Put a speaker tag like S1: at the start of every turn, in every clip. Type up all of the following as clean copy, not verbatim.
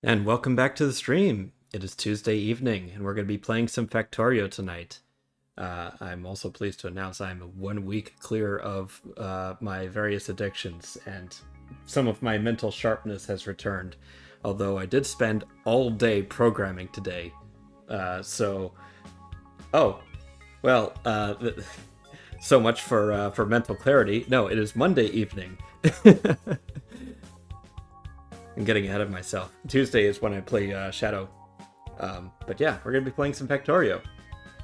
S1: And welcome back to the stream. It is Tuesday evening, and we're going to be playing some Factorio tonight. I'm also pleased to announce I'm 1 week clear of my various addictions, and some of my mental sharpness has returned. Although I did spend all day programming today. So much for mental clarity. No, it is Monday evening. I'm getting ahead of myself. Tuesday is when I play Shadow. But yeah, we're going to be playing some Factorio.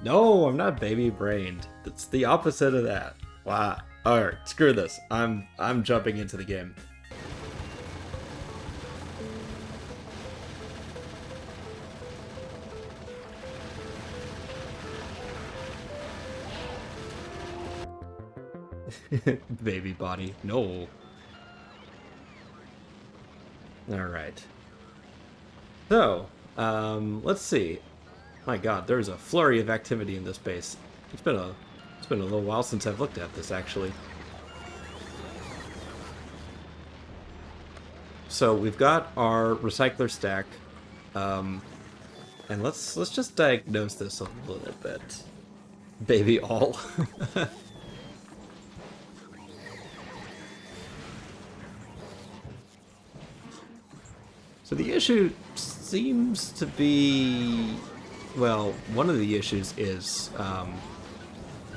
S1: No, I'm not baby-brained. It's the opposite of that. Wow. Alright, screw this. I'm jumping into the game. Baby body. No. Alright. So, let's see. My god, there's a flurry of activity in this base. It's been a It's been a little while since I've looked at this, actually. So we've got our recycler stack, and let's just diagnose this a little bit. Baby all. So the issue seems to be, well, one of the issues is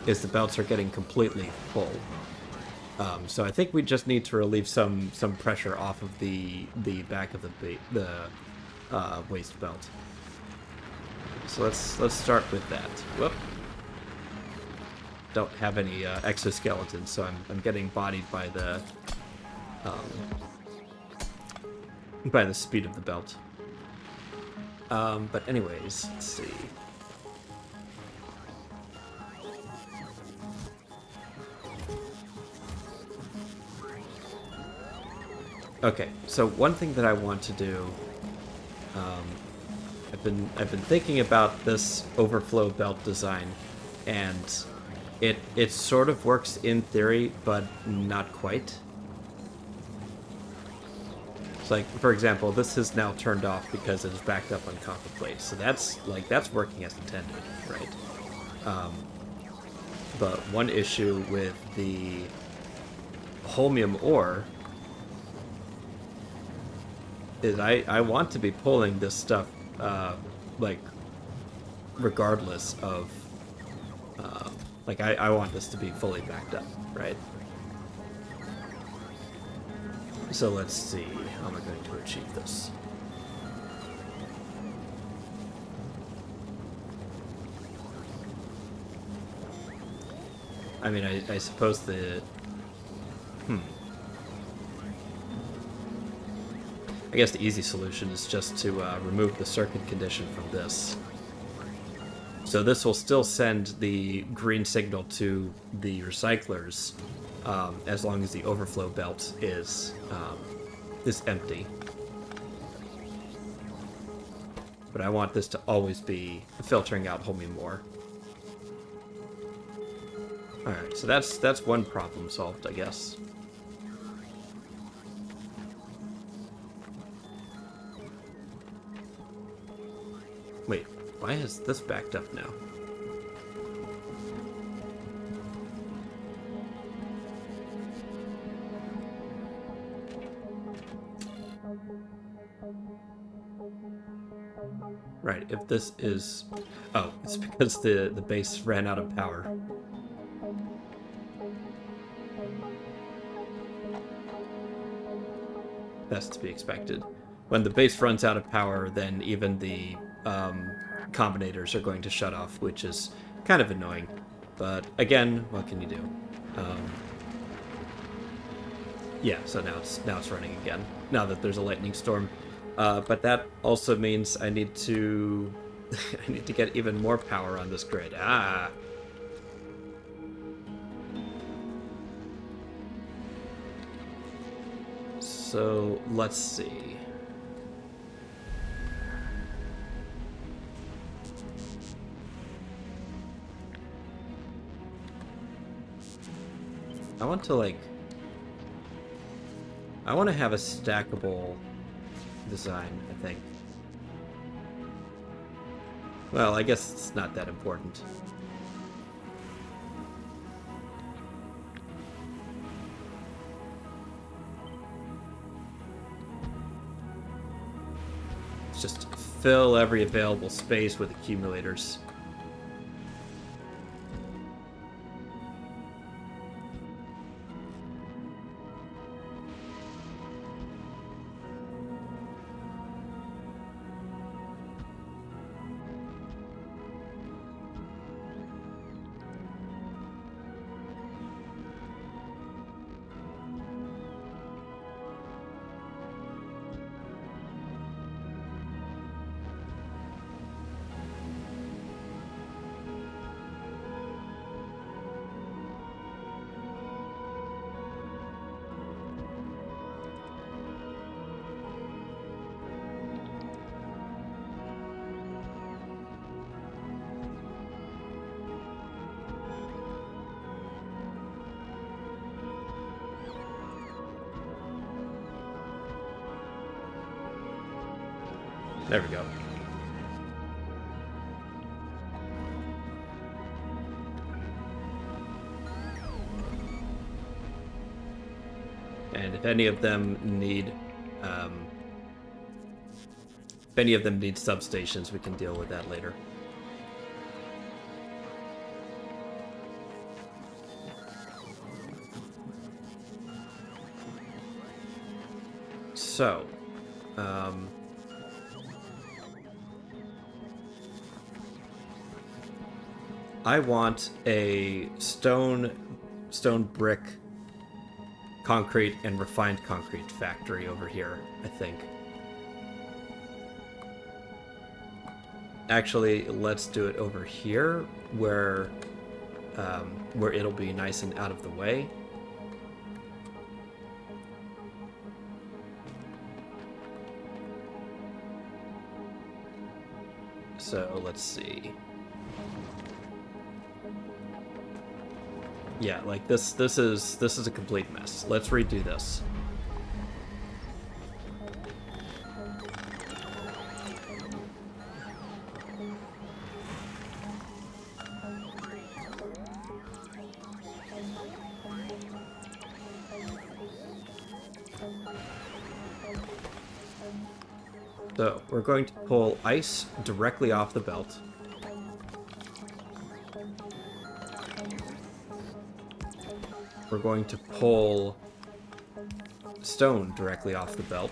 S1: the belts are getting completely full. So I think we just need to relieve some pressure off of the back of the waist belt. So let's start with that. Whoop. Don't have any exoskeletons, so I'm getting bodied by the speed of the belt. But anyways, let's see. Okay, so one thing that I want to do, I've been thinking about this overflow belt design, and it sort of works in theory, but not quite. So like, for example, this is now turned off because it is backed up on copper plate. So that's working as intended, right? But one issue with the holmium ore is I want to be pulling this stuff, like, regardless of, like, I want this to be fully backed up, right? So let's see, how am I going to achieve this? I mean, I suppose the... I guess the easy solution is just to remove the circuit condition from this. So this will still send the green signal to the recyclers, as long as the overflow belt is empty. But I want this to always be filtering out holmium ore. Alright, so that's one problem solved, I guess. Wait, why is this backed up now? Right, if this is... Oh, it's because the base ran out of power. That's to be expected. When the base runs out of power, then even the combinators are going to shut off, which is kind of annoying. But again, what can you do? Yeah, so now it's running again. Now that there's a lightning storm, but that also means I need to I need to get even more power on this grid. Ah. So let's see. I want to have a stackable design, I think. Well, I guess it's not that important. Let's just fill every available space with accumulators. There we go. And if any of them need substations, we can deal with that later. So, I want a stone, brick, concrete, and refined concrete factory over here, I think. Actually, let's do it over here, where it'll be nice and out of the way. So let's see. Yeah, like this is a complete mess. Let's redo this. So, we're going to pull ice directly off the belt. We're going to pull stone directly off the belt.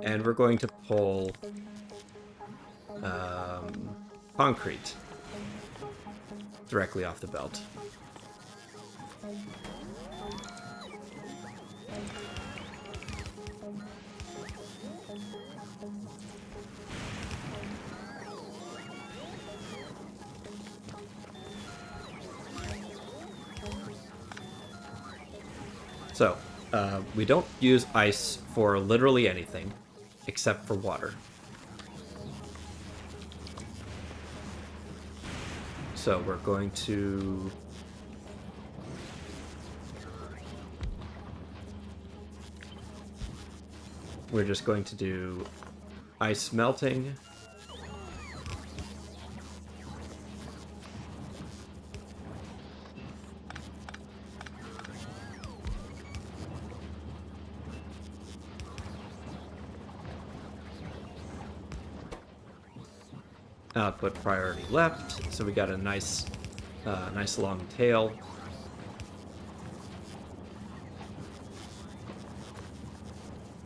S1: And we're going to pull concrete directly off the belt. So, we don't use ice for literally anything, except for water. So we're going to... We're just going to do ice melting. Output priority left, so we got a nice long tail.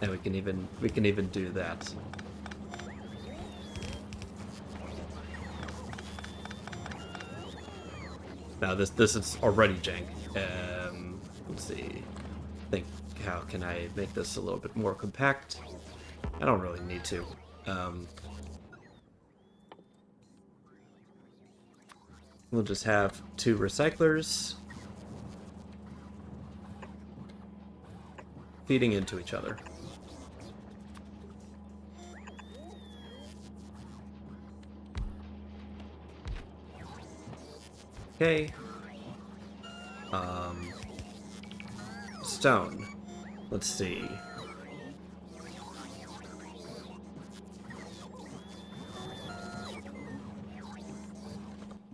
S1: And we can even do that. Now this is already jank. Let's see. Think, how can I make this a little bit more compact? I don't really need to. We'll just have 2 recyclers feeding into each other. Okay. Stone. Let's see.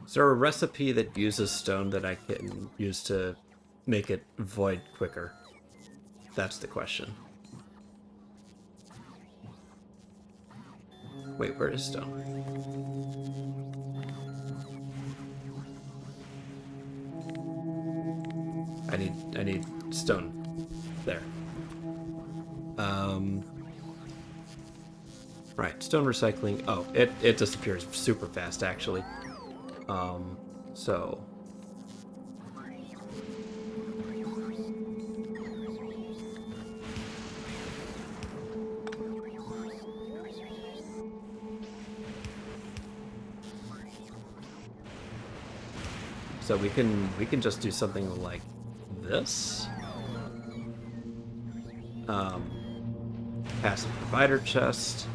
S1: Is there a recipe that uses stone that I can use to make it void quicker? That's the question. Wait, where is stone? I need stone. There. Right, stone recycling. Oh, it disappears super fast, actually. So... So we can just do something like this. Passive provider chest.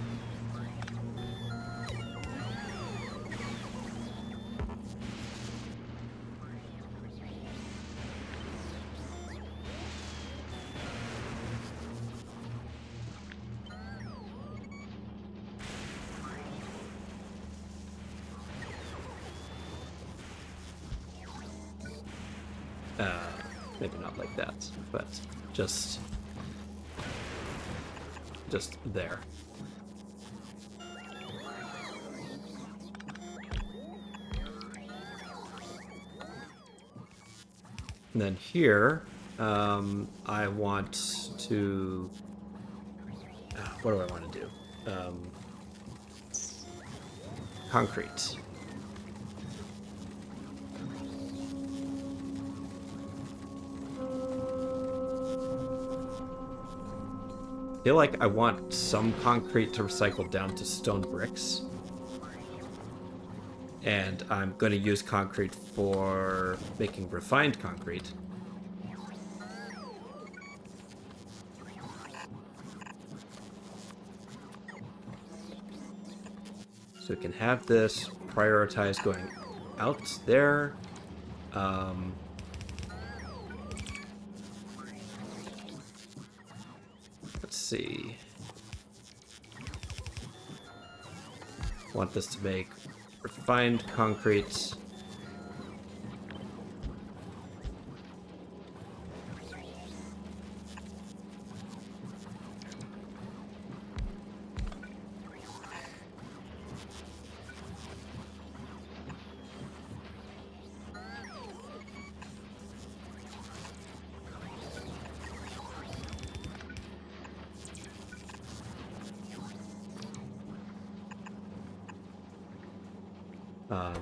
S1: Uh, maybe not like that, but just there. And then here, I want to... what do I want to do? Concrete. I feel like I want some concrete to recycle down to stone bricks. And I'm going to use concrete for making refined concrete. So we can have this prioritize going out there. Let's see. Want this to make refined concrete.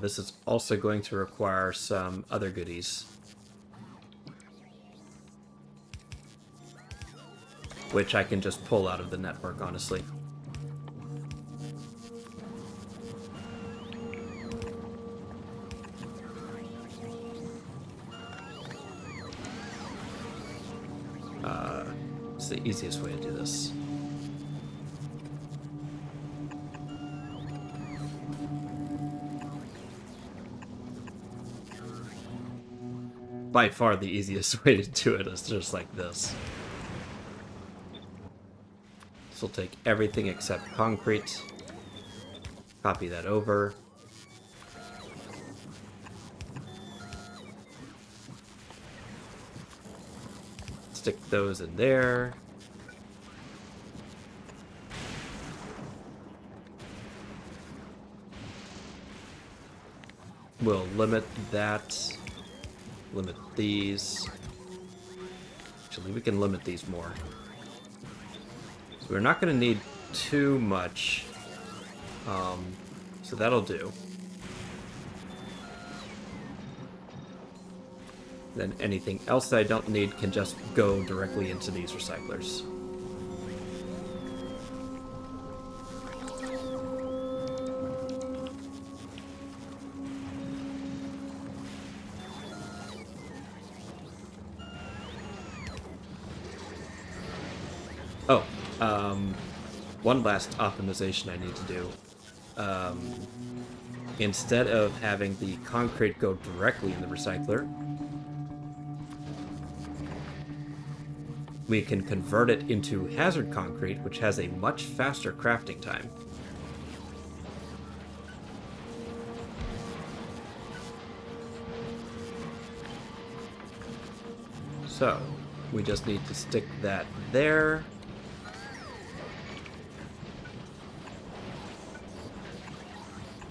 S1: This is also going to require some other goodies, which I can just pull out of the network, honestly. It's the easiest way to do this. By far the easiest way to do it is just like this. This will take everything except concrete. Copy that over. Stick those in there. We'll limit that. Limit these. Actually, we can limit these more. So we're not going to need too much. So that'll do. Then anything else that I don't need can just go directly into these recyclers. Oh, one last optimization I need to do. Instead of having the concrete go directly in the recycler, we can convert it into hazard concrete, which has a much faster crafting time. So, we just need to stick that there.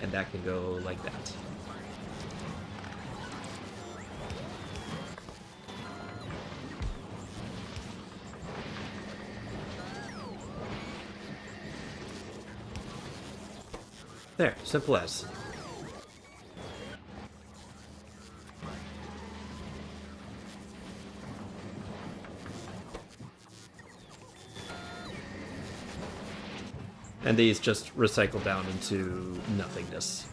S1: And that can go like that. There, simple as. And these just recycle down into nothingness.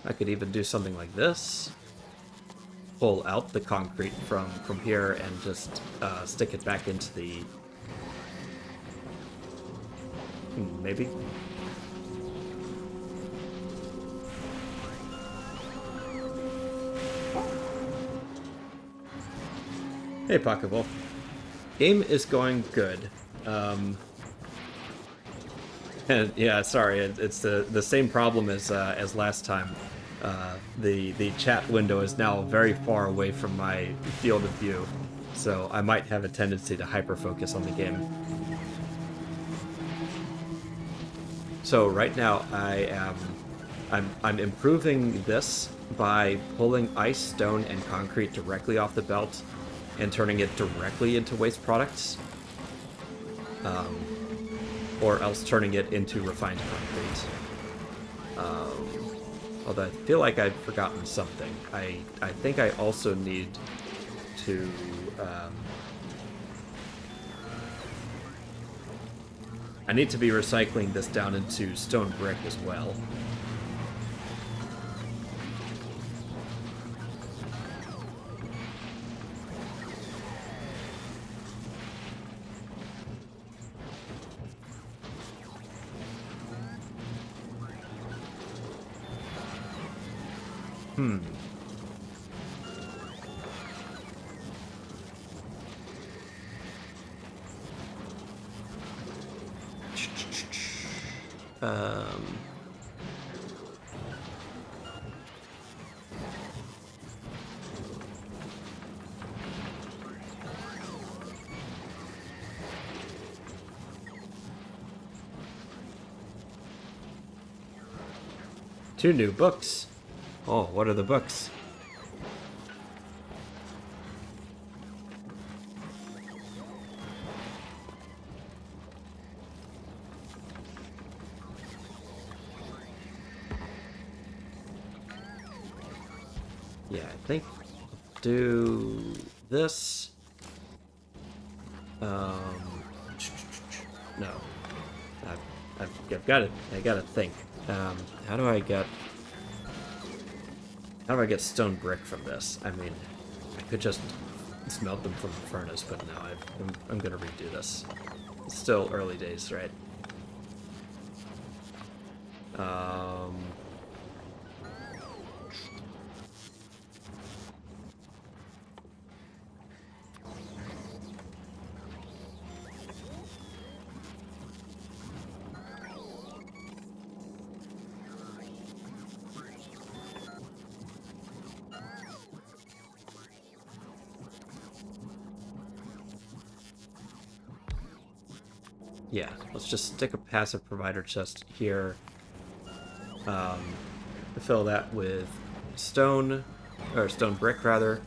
S1: I could even do something like this. Pull out the concrete from here and just stick it back into the... maybe? Hey, Pocket Wolf. Game is going good. And yeah, sorry, it's the same problem as last time. The chat window is now very far away from my field of view, so I might have a tendency to hyper focus on the game. So right now I'm improving this by pulling ice, stone, and concrete directly off the belt and turning it directly into waste products. Or else turning it into refined concrete. Although I feel like I've forgotten something. I think I also need to... I need to be recycling this down into stone brick as well. Two new books. Oh, what are the books? Yeah, I think I'll do this. No. I've got it. I gotta think. How do I get stone brick from this? I mean, I could just smelt them from the furnace, but no, I'm gonna redo this. It's still early days, right? Yeah, let's just stick a passive provider chest here. Fill that with stone, or stone brick rather.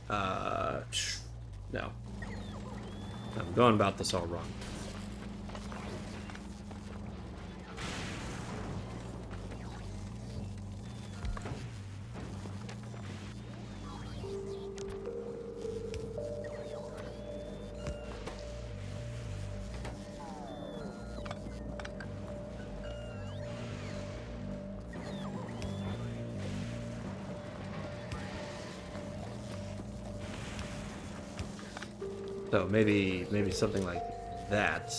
S1: No. I'm going about this all wrong. So maybe something like that.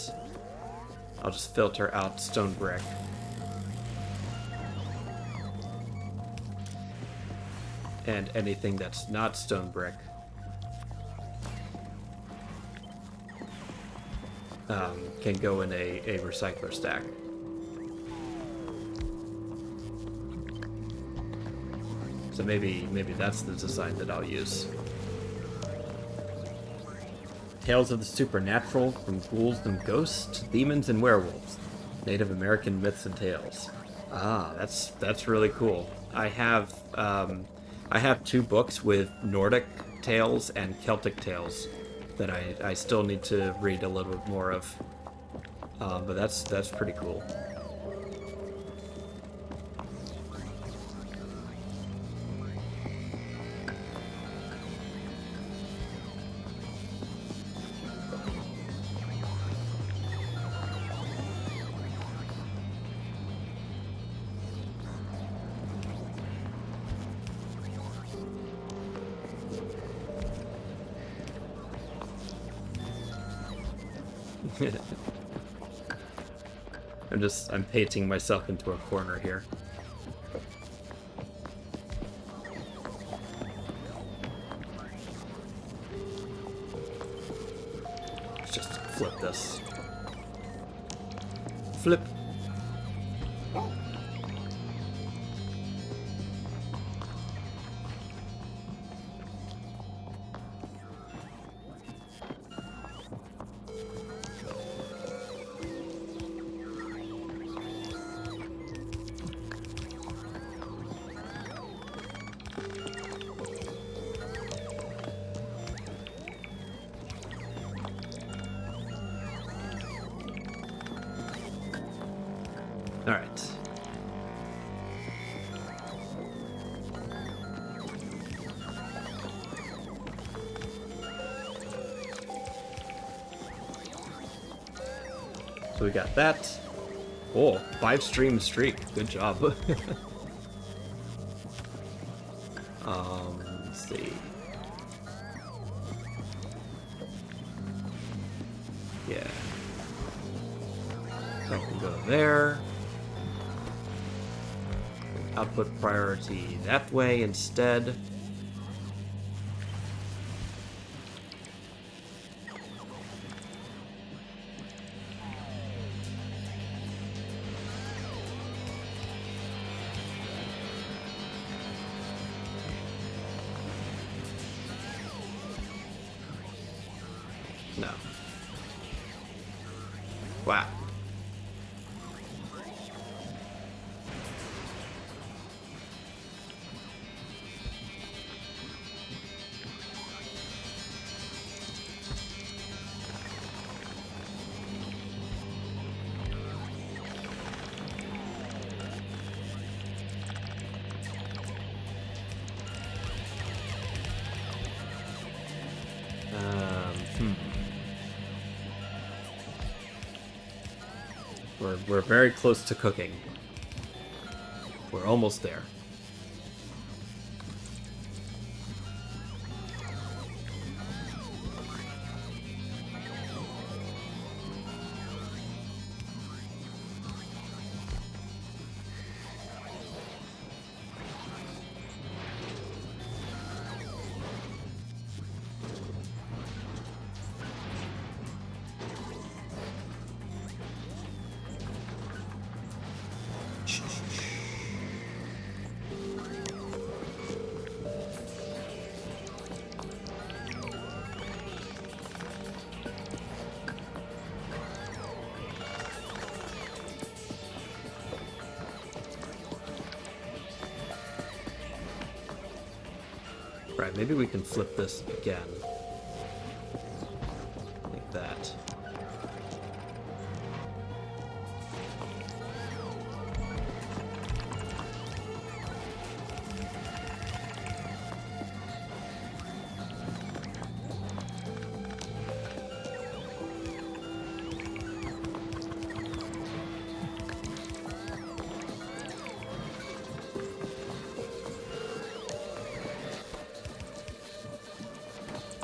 S1: I'll just filter out stone brick. And anything that's not stone brick can go in a recycler stack. So maybe that's the design that I'll use. Tales of the supernatural, from ghouls and ghosts to demons and werewolves. Native American myths and tales. Ah, that's really cool. I have two books with Nordic tales and Celtic tales that I still need to read a little bit more of. But that's pretty cool. I'm painting myself into a corner here. Let's just flip this. Flip. All right. So we got that. Oh, 5-stream streak. Good job. Let's see. Yeah. So I can go there. Output priority that way instead. No. Wow. We're very close to cooking. We're almost there. Right, maybe we can flip this again. Like that.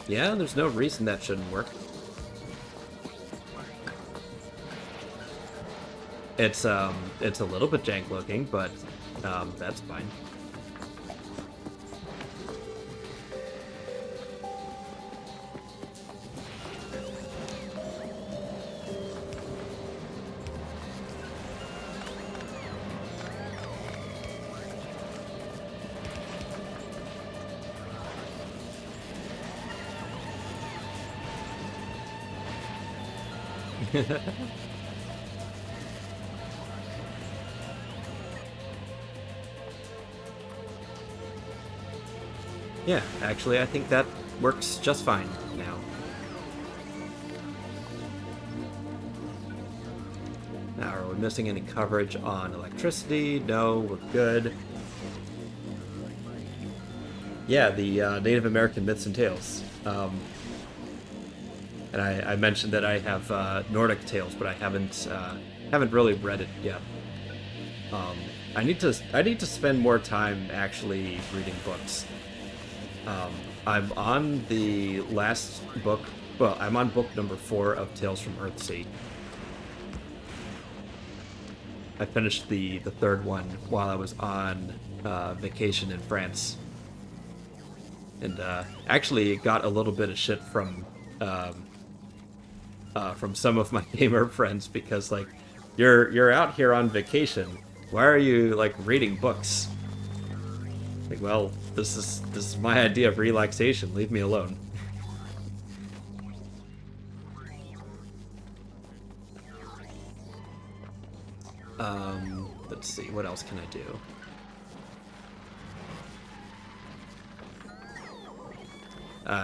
S1: Yeah, there's no reason that shouldn't work. It's a little bit jank looking, but that's fine. Yeah, actually, I think that works just fine now. Now, are we missing any coverage on electricity? No, we're good. Yeah, the Native American myths and tales. And I mentioned that I have Nordic tales, but I haven't really read it yet. I need to spend more time actually reading books. I'm on the last book. Well, I'm on book number 4 of Tales from Earthsea. I finished the third one while I was on vacation in France, and actually got a little bit of shit from some of my gamer friends because like you're out here on vacation. Why are you like reading books? Like, well, this is my idea of relaxation. Leave me alone. Let's see, what else can I do?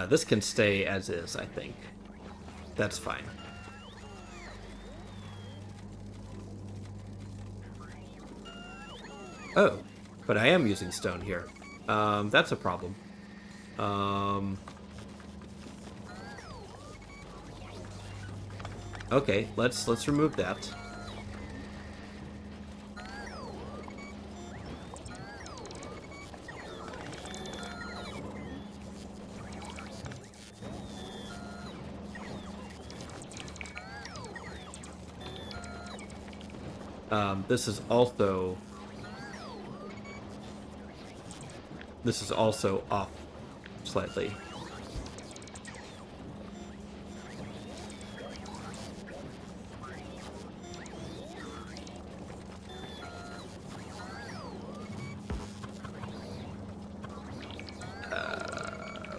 S1: This can stay as is, I think. That's fine. Oh, but I am using stone here. That's a problem. Okay, let's remove that. This is also off slightly.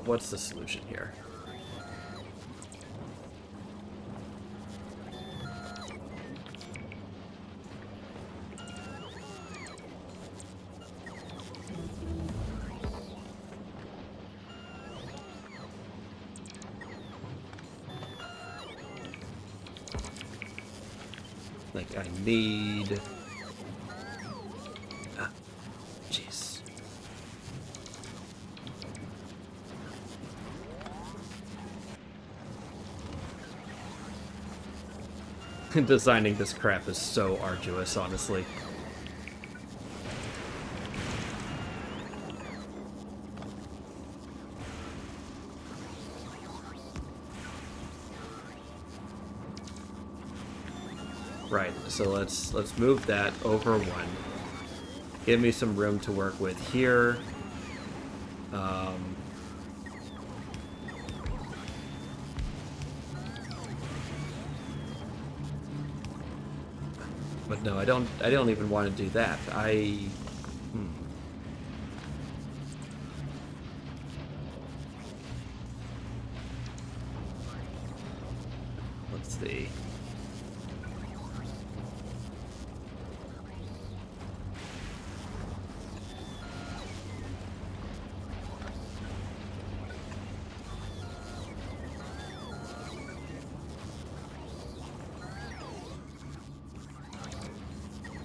S1: What's the solution here? Like, I need... Ah, jeez. Designing this crap is so arduous, honestly. Right, so let's move that over one. Give me some room to work with here. But no, I don't even want to do that. Let's see.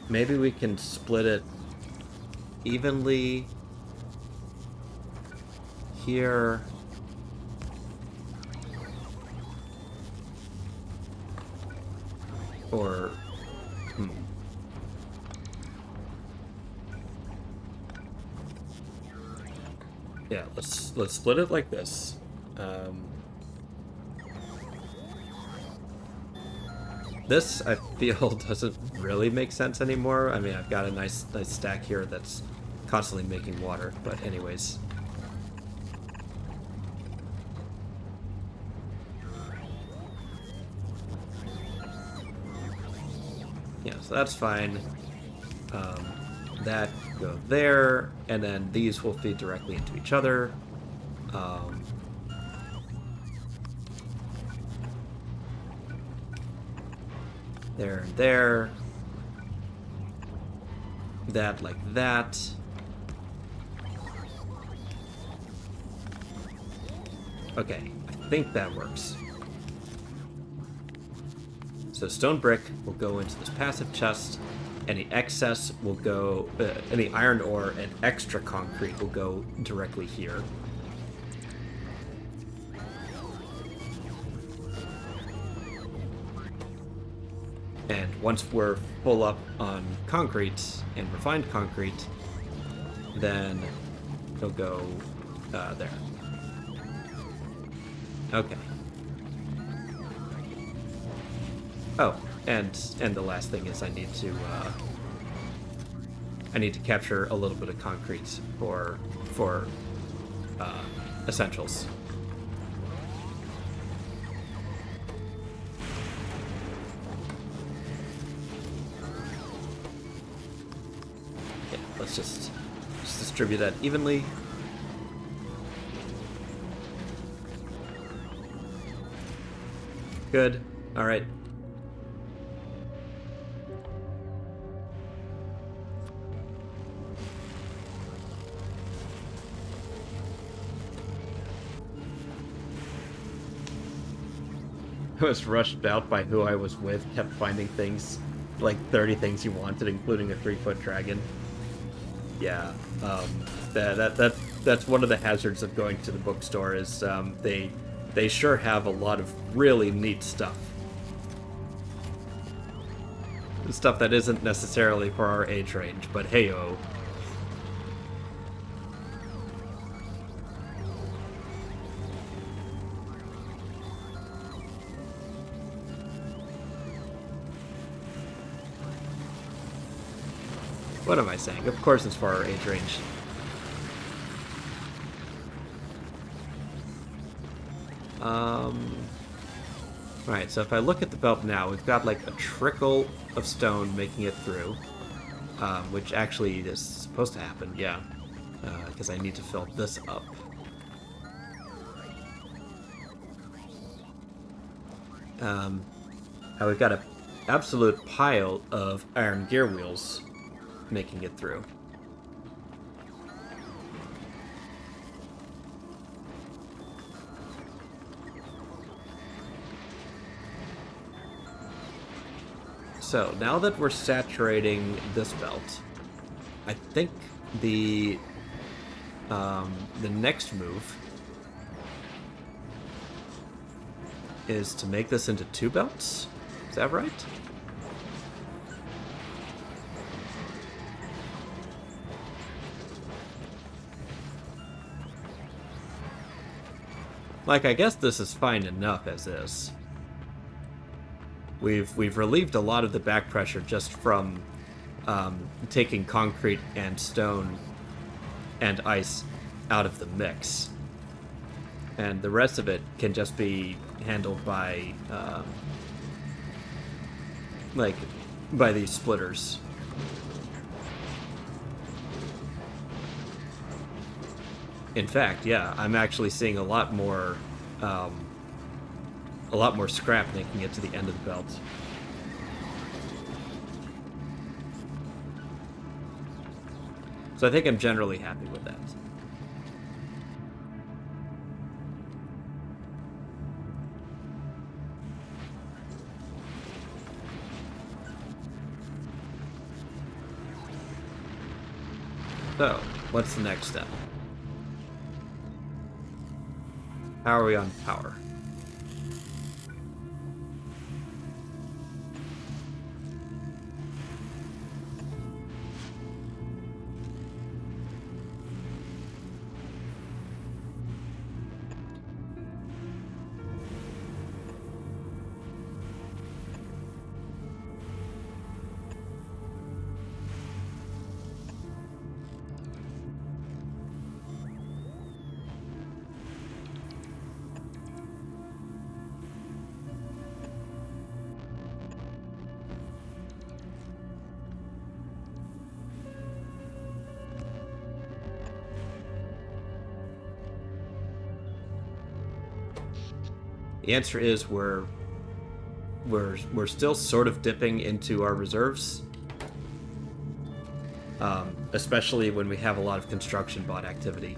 S1: Maybe we can split it evenly here. Or, yeah, let's split it like this. This, I feel, doesn't really make sense anymore. I mean, I've got a nice stack here that's constantly making water, but anyways. Yeah, so that's fine. That go there, and then these will feed directly into each other. There and there. That like that. Okay, I think that works. So stone brick will go into this passive chest. Any excess will go, any iron ore and extra concrete will go directly here. And once we're full up on concrete and refined concrete, then it'll go there. Okay. Oh, and the last thing is I need to I need to capture a little bit of concrete for essentials. Okay, let's just distribute that evenly. Good. All right. I was rushed out by who I was with, kept finding things, like 30 things he wanted, including a 3-foot dragon. Yeah, that's one of the hazards of going to the bookstore is they sure have a lot of really neat stuff. Stuff that isn't necessarily for our age range, but hey-oh. What am I saying? Of course it's for our age range. Right, so if I look at the belt now, we've got like a trickle of stone making it through, which actually is supposed to happen, yeah, because I need to fill this up. Now we've got an absolute pile of iron gear wheels making it through. So now that we're saturating this belt, I think the next move is to make this into 2 belts. Is that right? Like, I guess this is fine enough as is. We've relieved a lot of the back pressure just from taking concrete and stone and ice out of the mix. And the rest of it can just be handled by by these splitters. In fact, yeah, I'm actually seeing a lot more scrap making it to the end of the belt. So I think I'm generally happy with that. So, what's the next step? How are we on power? The answer is we're still sort of dipping into our reserves, especially when we have a lot of construction bot activity.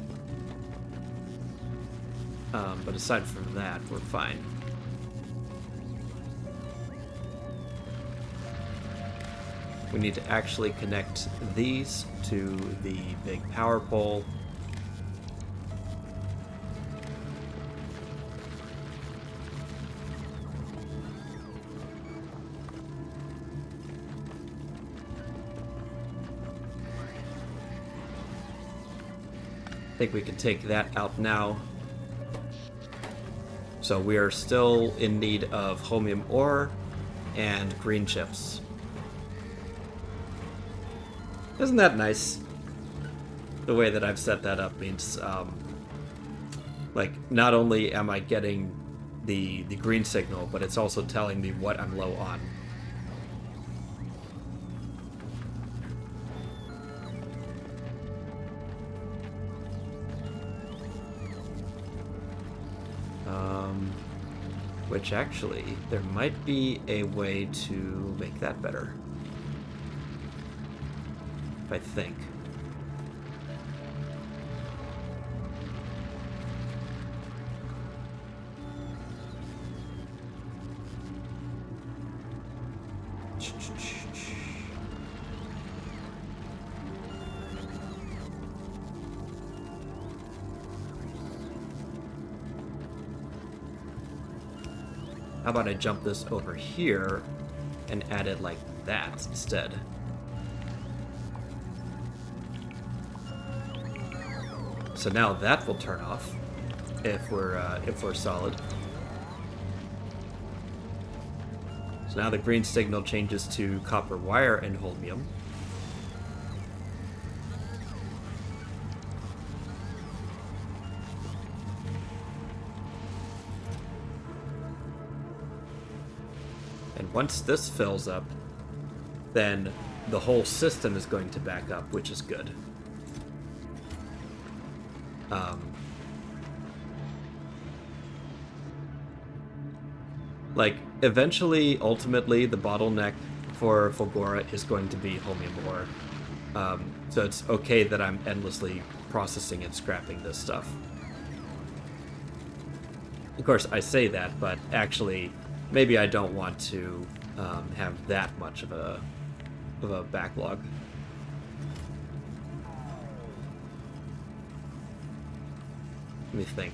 S1: But aside from that, we're fine. We need to actually connect these to the big power pole. I think we can take that out now. So we are still in need of chromium ore and green chips. Isn't that nice? The way that I've set that up means, like, not only am I getting the green signal, but it's also telling me what I'm low on. Which actually, there might be a way to make that better. I think. How about I jump this over here and add it like that instead? So now that will turn off if we're solid. So now the green signal changes to copper wire and holmium. And once this fills up, then the whole system is going to back up, which is good. Like, eventually, ultimately, the bottleneck for Fulgora is going to be holmium ore. So it's okay that I'm endlessly processing and scrapping this stuff. Of course, I say that, but actually, maybe I don't want to have that much of a backlog. Let me think.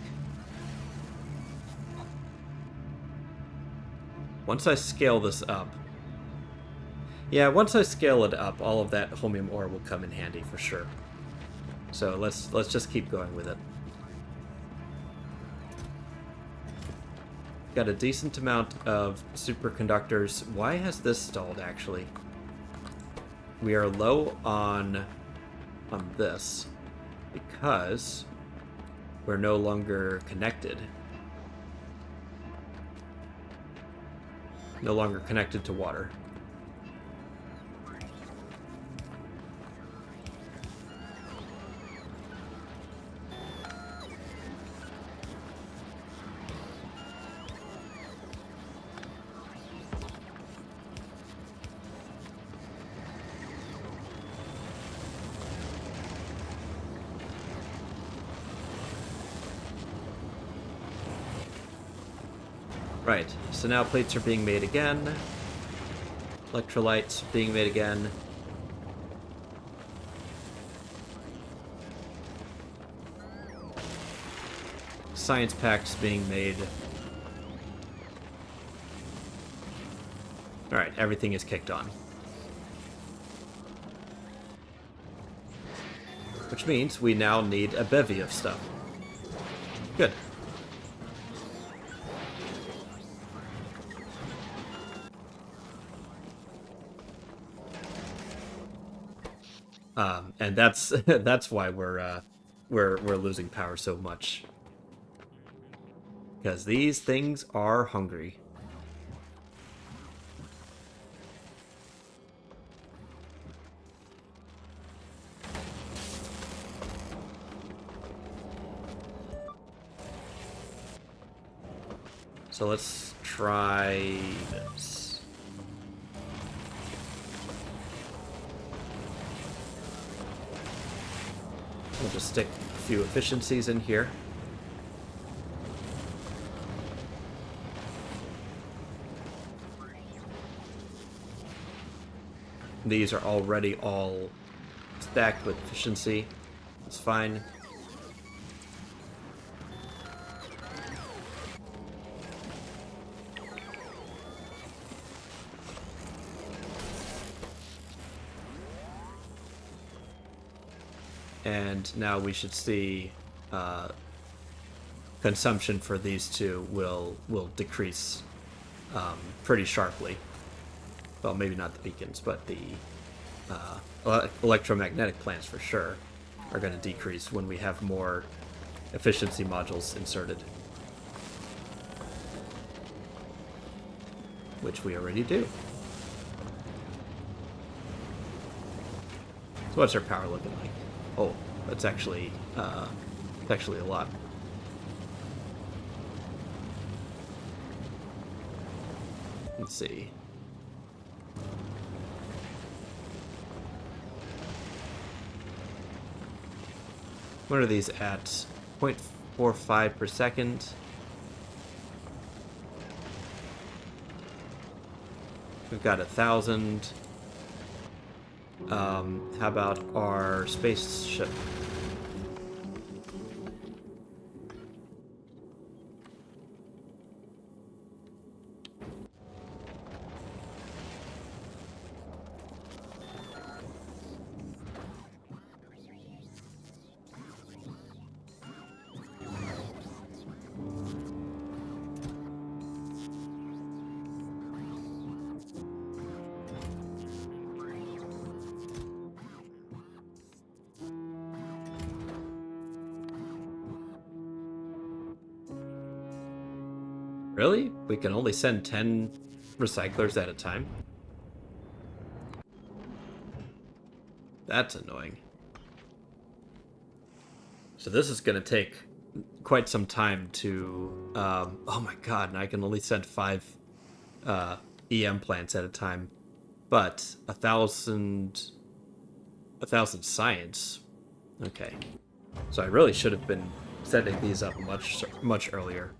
S1: Once I scale this up... Yeah, once I scale it up, all of that holmium ore will come in handy for sure. So let's just keep going with it. Got a decent amount of superconductors. Why has this stalled, actually? We are low on this because we're no longer connected. No longer connected to water. Right, so now plates are being made again. Electrolytes being made again. Science packs being made. Alright, everything is kicked on. Which means we now need a bevy of stuff. Good. And that's why we're losing power so much. Because these things are hungry. So let's try this. We'll just stick a few efficiencies in here. These are already all stacked with efficiency. It's fine. And now we should see consumption for these two will decrease pretty sharply. Well, maybe not the beacons, but electromagnetic plants for sure are going to decrease when we have more efficiency modules inserted. Which we already do. So what's our power looking like? Oh, that's actually a lot. Let's see. What are these at? 0.45 per second. We've got 1,000. How about our spaceship? Really? We can only send 10 recyclers at a time? That's annoying. So this is going to take quite some time to... oh my god, and I can only send 5 EM plants at a time. But 1,000 science. Okay. So I really should have been setting these up much earlier.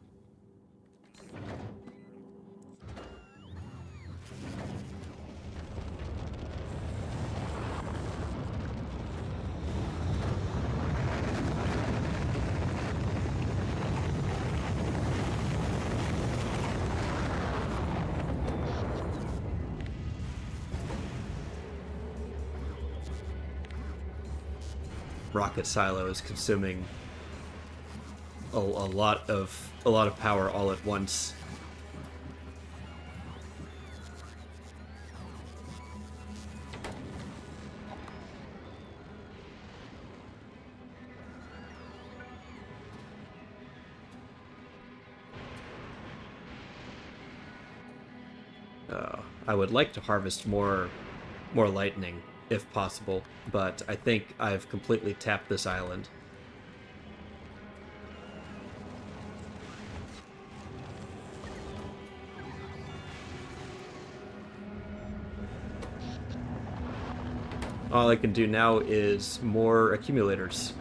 S1: Rocket silo is consuming a lot of power all at once. I would like to harvest more lightning if possible, but I think I've completely tapped this island. All I can do now is more accumulators.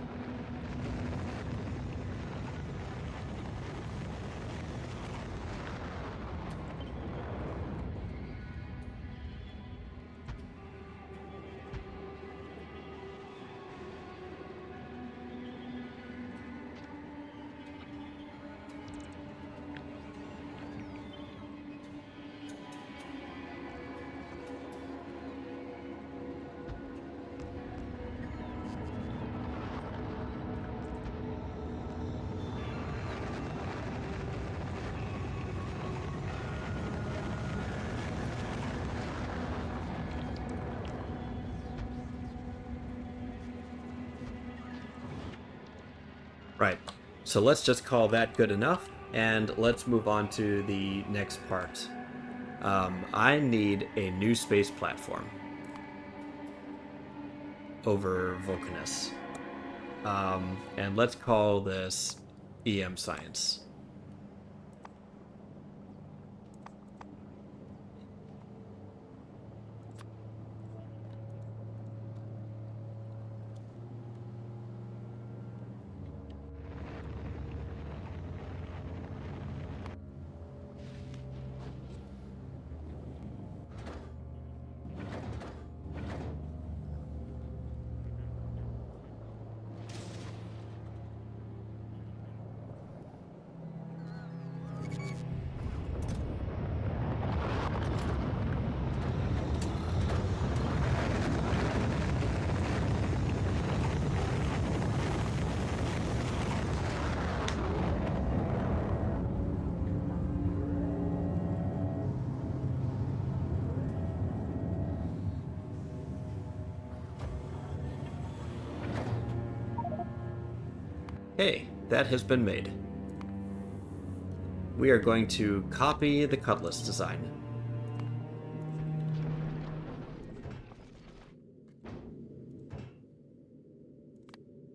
S1: Right. So let's just call that good enough, and let's move on to the next part. I need a new space platform over Vulcanus. And let's call this EM Science. Okay, that has been made. We are going to copy the cutlass design.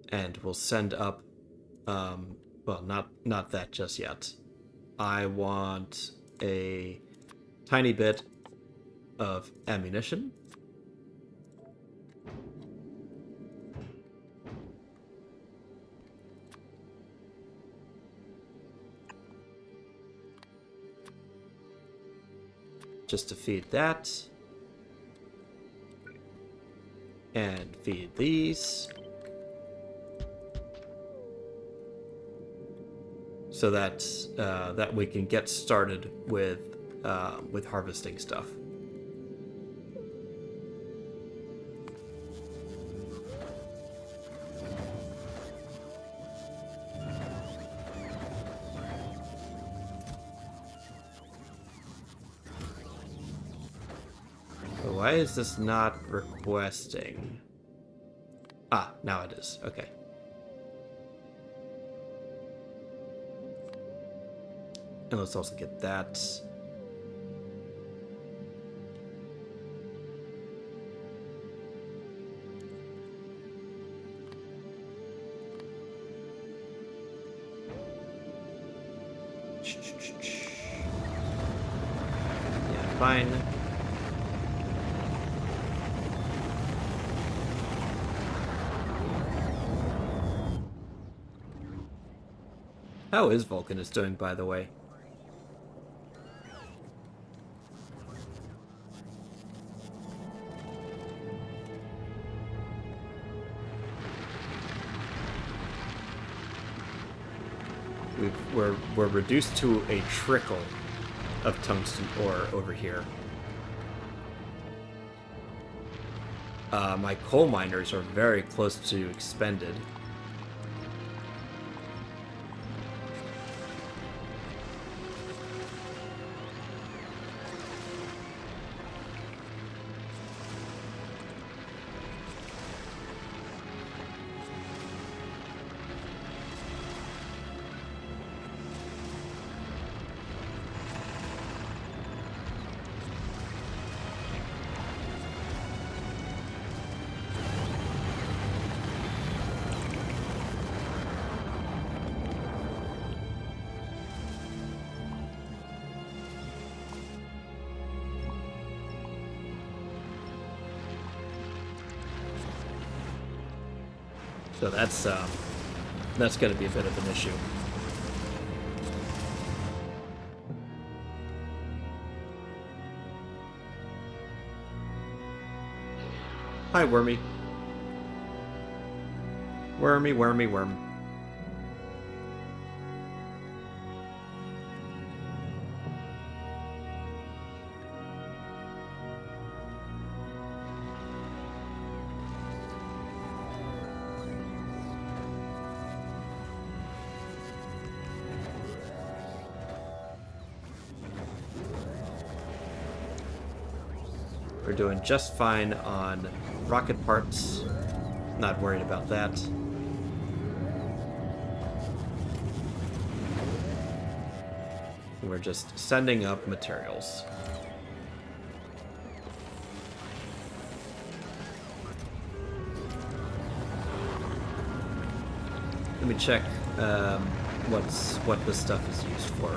S1: And we'll send up, well, not that just yet. I want a tiny bit of ammunition. Just to feed that. And feed these. So that that we can get started with harvesting stuff. So why is this not requesting? Ah, now it is. Okay. And let's also get that. Yeah, fine. How is Vulcanus doing, by the way? We're reduced to a trickle of tungsten ore over here. My coal miners are very close to expended. So that's going to be a bit of an issue. Hi, Wormy. Wormy, wormy, worm. We're doing just fine on rocket parts. Not worried about that. We're just sending up materials. Let me check what this stuff is used for.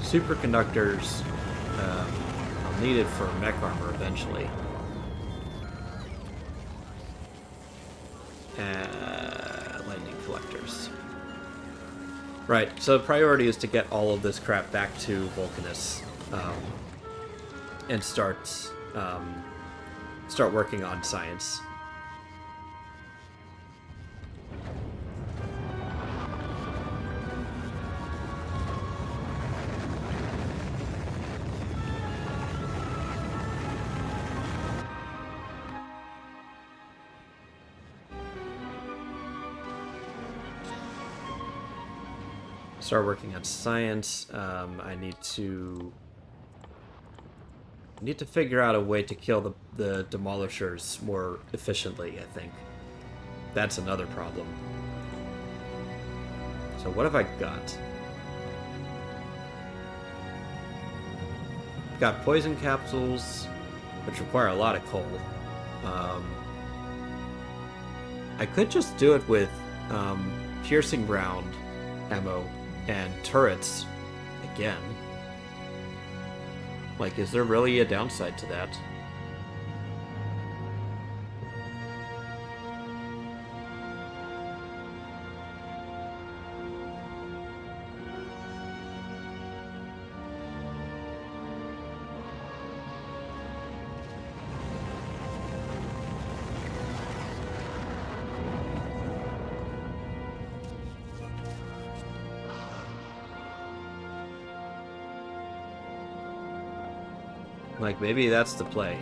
S1: Superconductors. I'll need it for mech armor eventually. Lightning collectors. Right, so the priority is to get all of this crap back to Vulcanus, and start working on science. Start working on science. I need to figure out a way to kill the demolishers more efficiently, I think. That's another problem. So what have I got? I've got poison capsules, which require a lot of coal. I could just do it with piercing round ammo and turrets again. Like, is there really a downside to that? Like, maybe that's the play.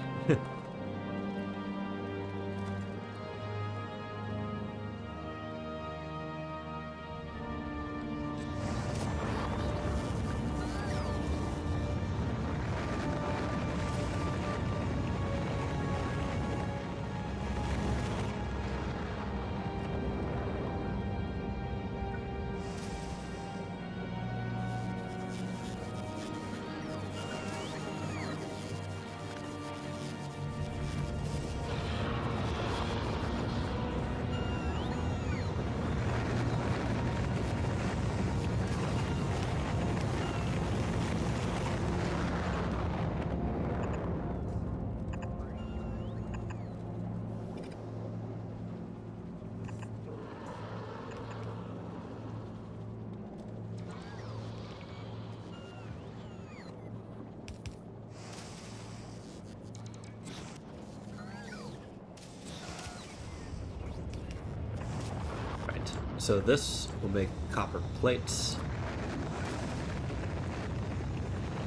S1: So this will make copper plates.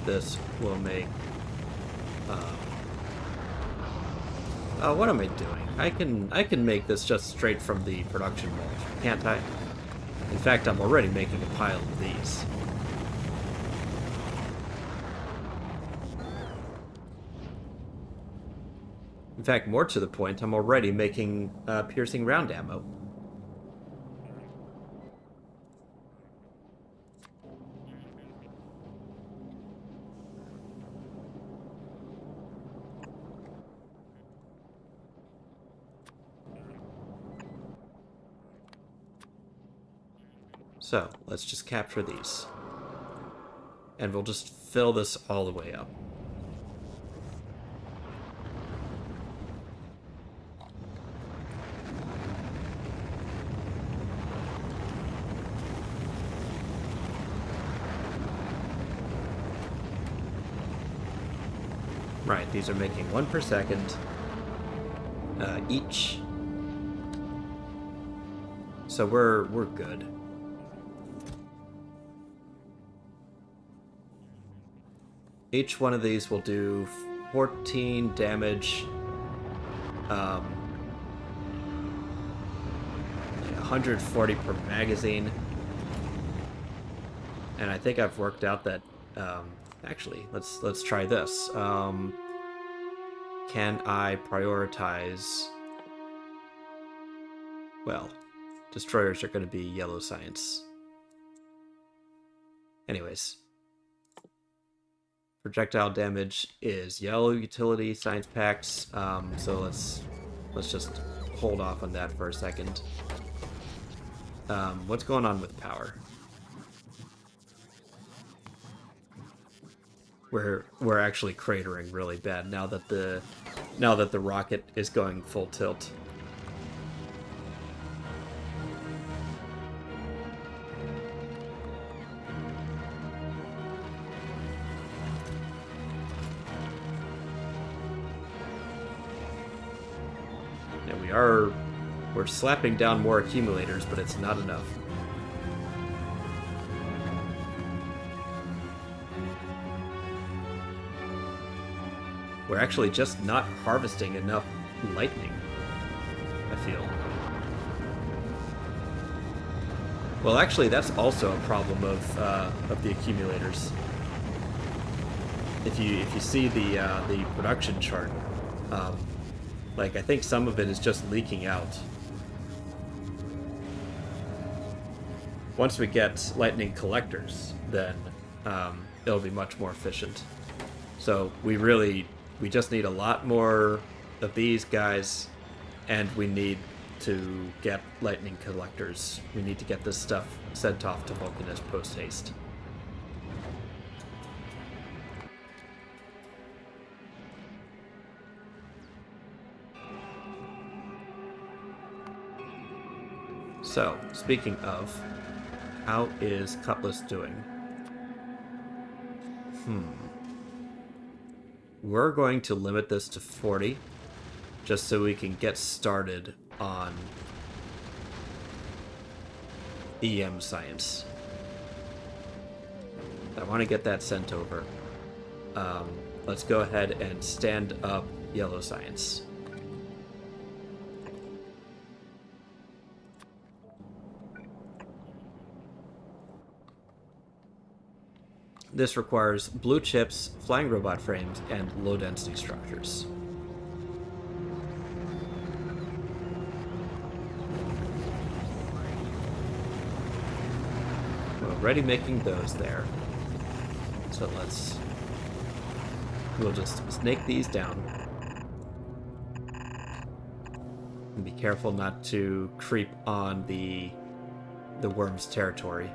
S1: This will make... what am I doing? I can make this just straight from the production mold, can't I? In fact, I'm already making a pile of these. In fact, more to the point, I'm already making piercing round ammo. So, let's just capture these. And we'll just fill this all the way up. Right, these are making 1 per second each. So we're good. Each one of these will do 14 damage, 140 per magazine, and I think I've worked out that. Actually, let's try this. Can I prioritize? Well, destroyers are going to be yellow science. Anyways. Projectile damage is yellow utility science packs, so let's just hold off on that for a second. What's going on with power? We're actually cratering really bad now that the rocket is going full tilt. We're slapping down more accumulators, but it's not enough. We're actually just not harvesting enough lightning, I feel. Well, actually, that's also a problem of the accumulators. If you see the production chart, like I think some of it is just leaking out. once we get lightning collectors, then it'll be much more efficient. So we just need a lot more of these guys, and we need to get lightning collectors. We need to get this stuff sent off to Vulcanus post haste. So, speaking of, how is Cutlass doing? We're going to limit this to 40, just so we can get started on EM science. I want to get that sent over. Let's go ahead and stand up yellow science. This requires blue chips, flying robot frames, and low-density structures. We're already making those there. So we'll just snake these down. And be careful not to creep on the worm's territory.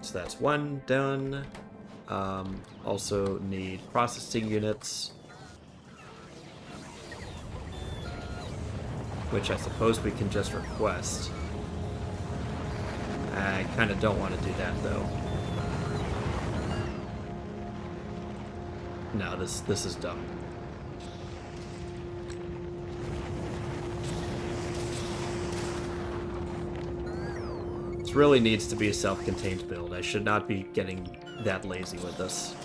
S1: So that's one done. Also need processing units, which I suppose we can just request. I kind of don't want to do that though. No, this is dumb. Really needs to be a self-contained build. I should not be getting that lazy with this.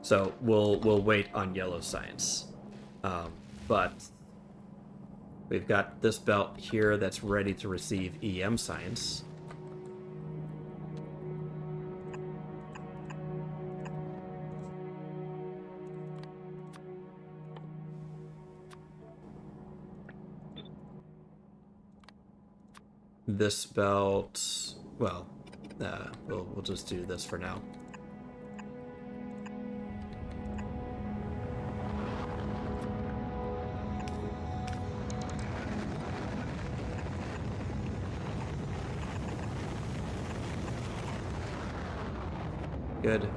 S1: So we'll wait on yellow science. But we've got this belt here that's ready to receive EM science. This belt, well, we'll just do this for now. Good.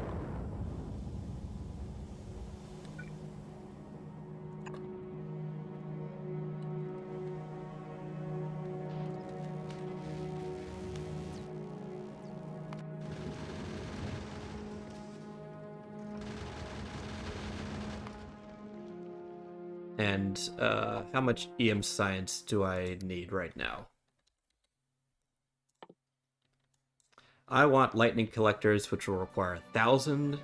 S1: And how much EM science do I need right now? I want lightning collectors, which will require 1,000.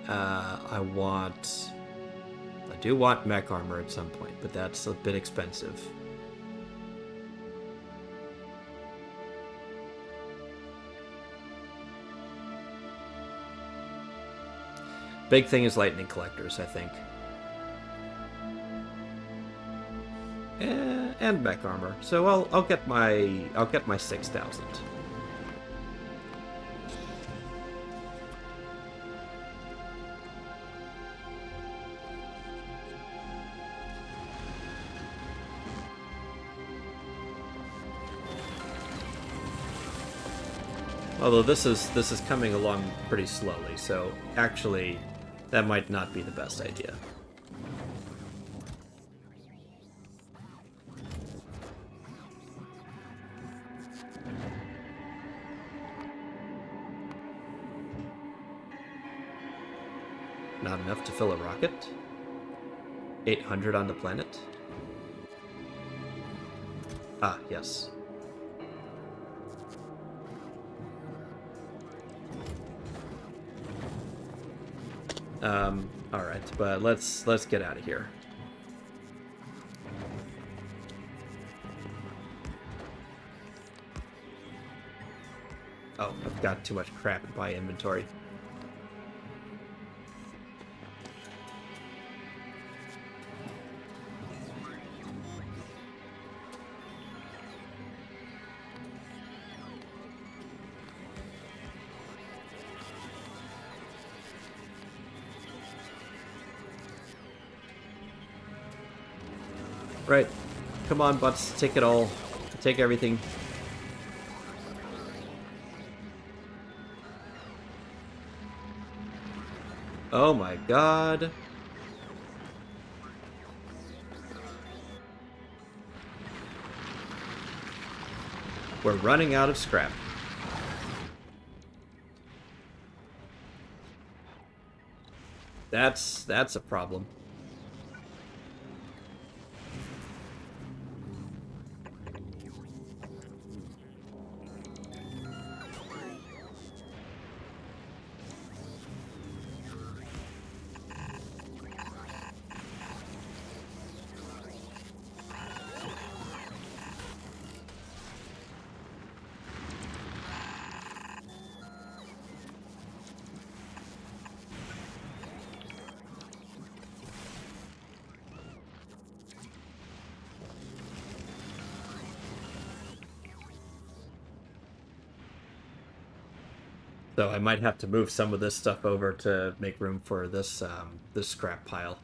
S1: I do want mech armor at some point, but that's a bit expensive. Big thing is lightning collectors, I think. And mech armor. So I'll get my 6,000. Although this is coming along pretty slowly, so actually that might not be the best idea. Not enough to fill a rocket? 800 on the planet? Ah, yes. All right, but let's get out of here. Oh, I've got too much crap in my inventory. Right. Come on, butts. Take it all. Take everything. Oh my god. We're running out of scrap. That's a problem. So I might have to move some of this stuff over to make room for this this scrap pile.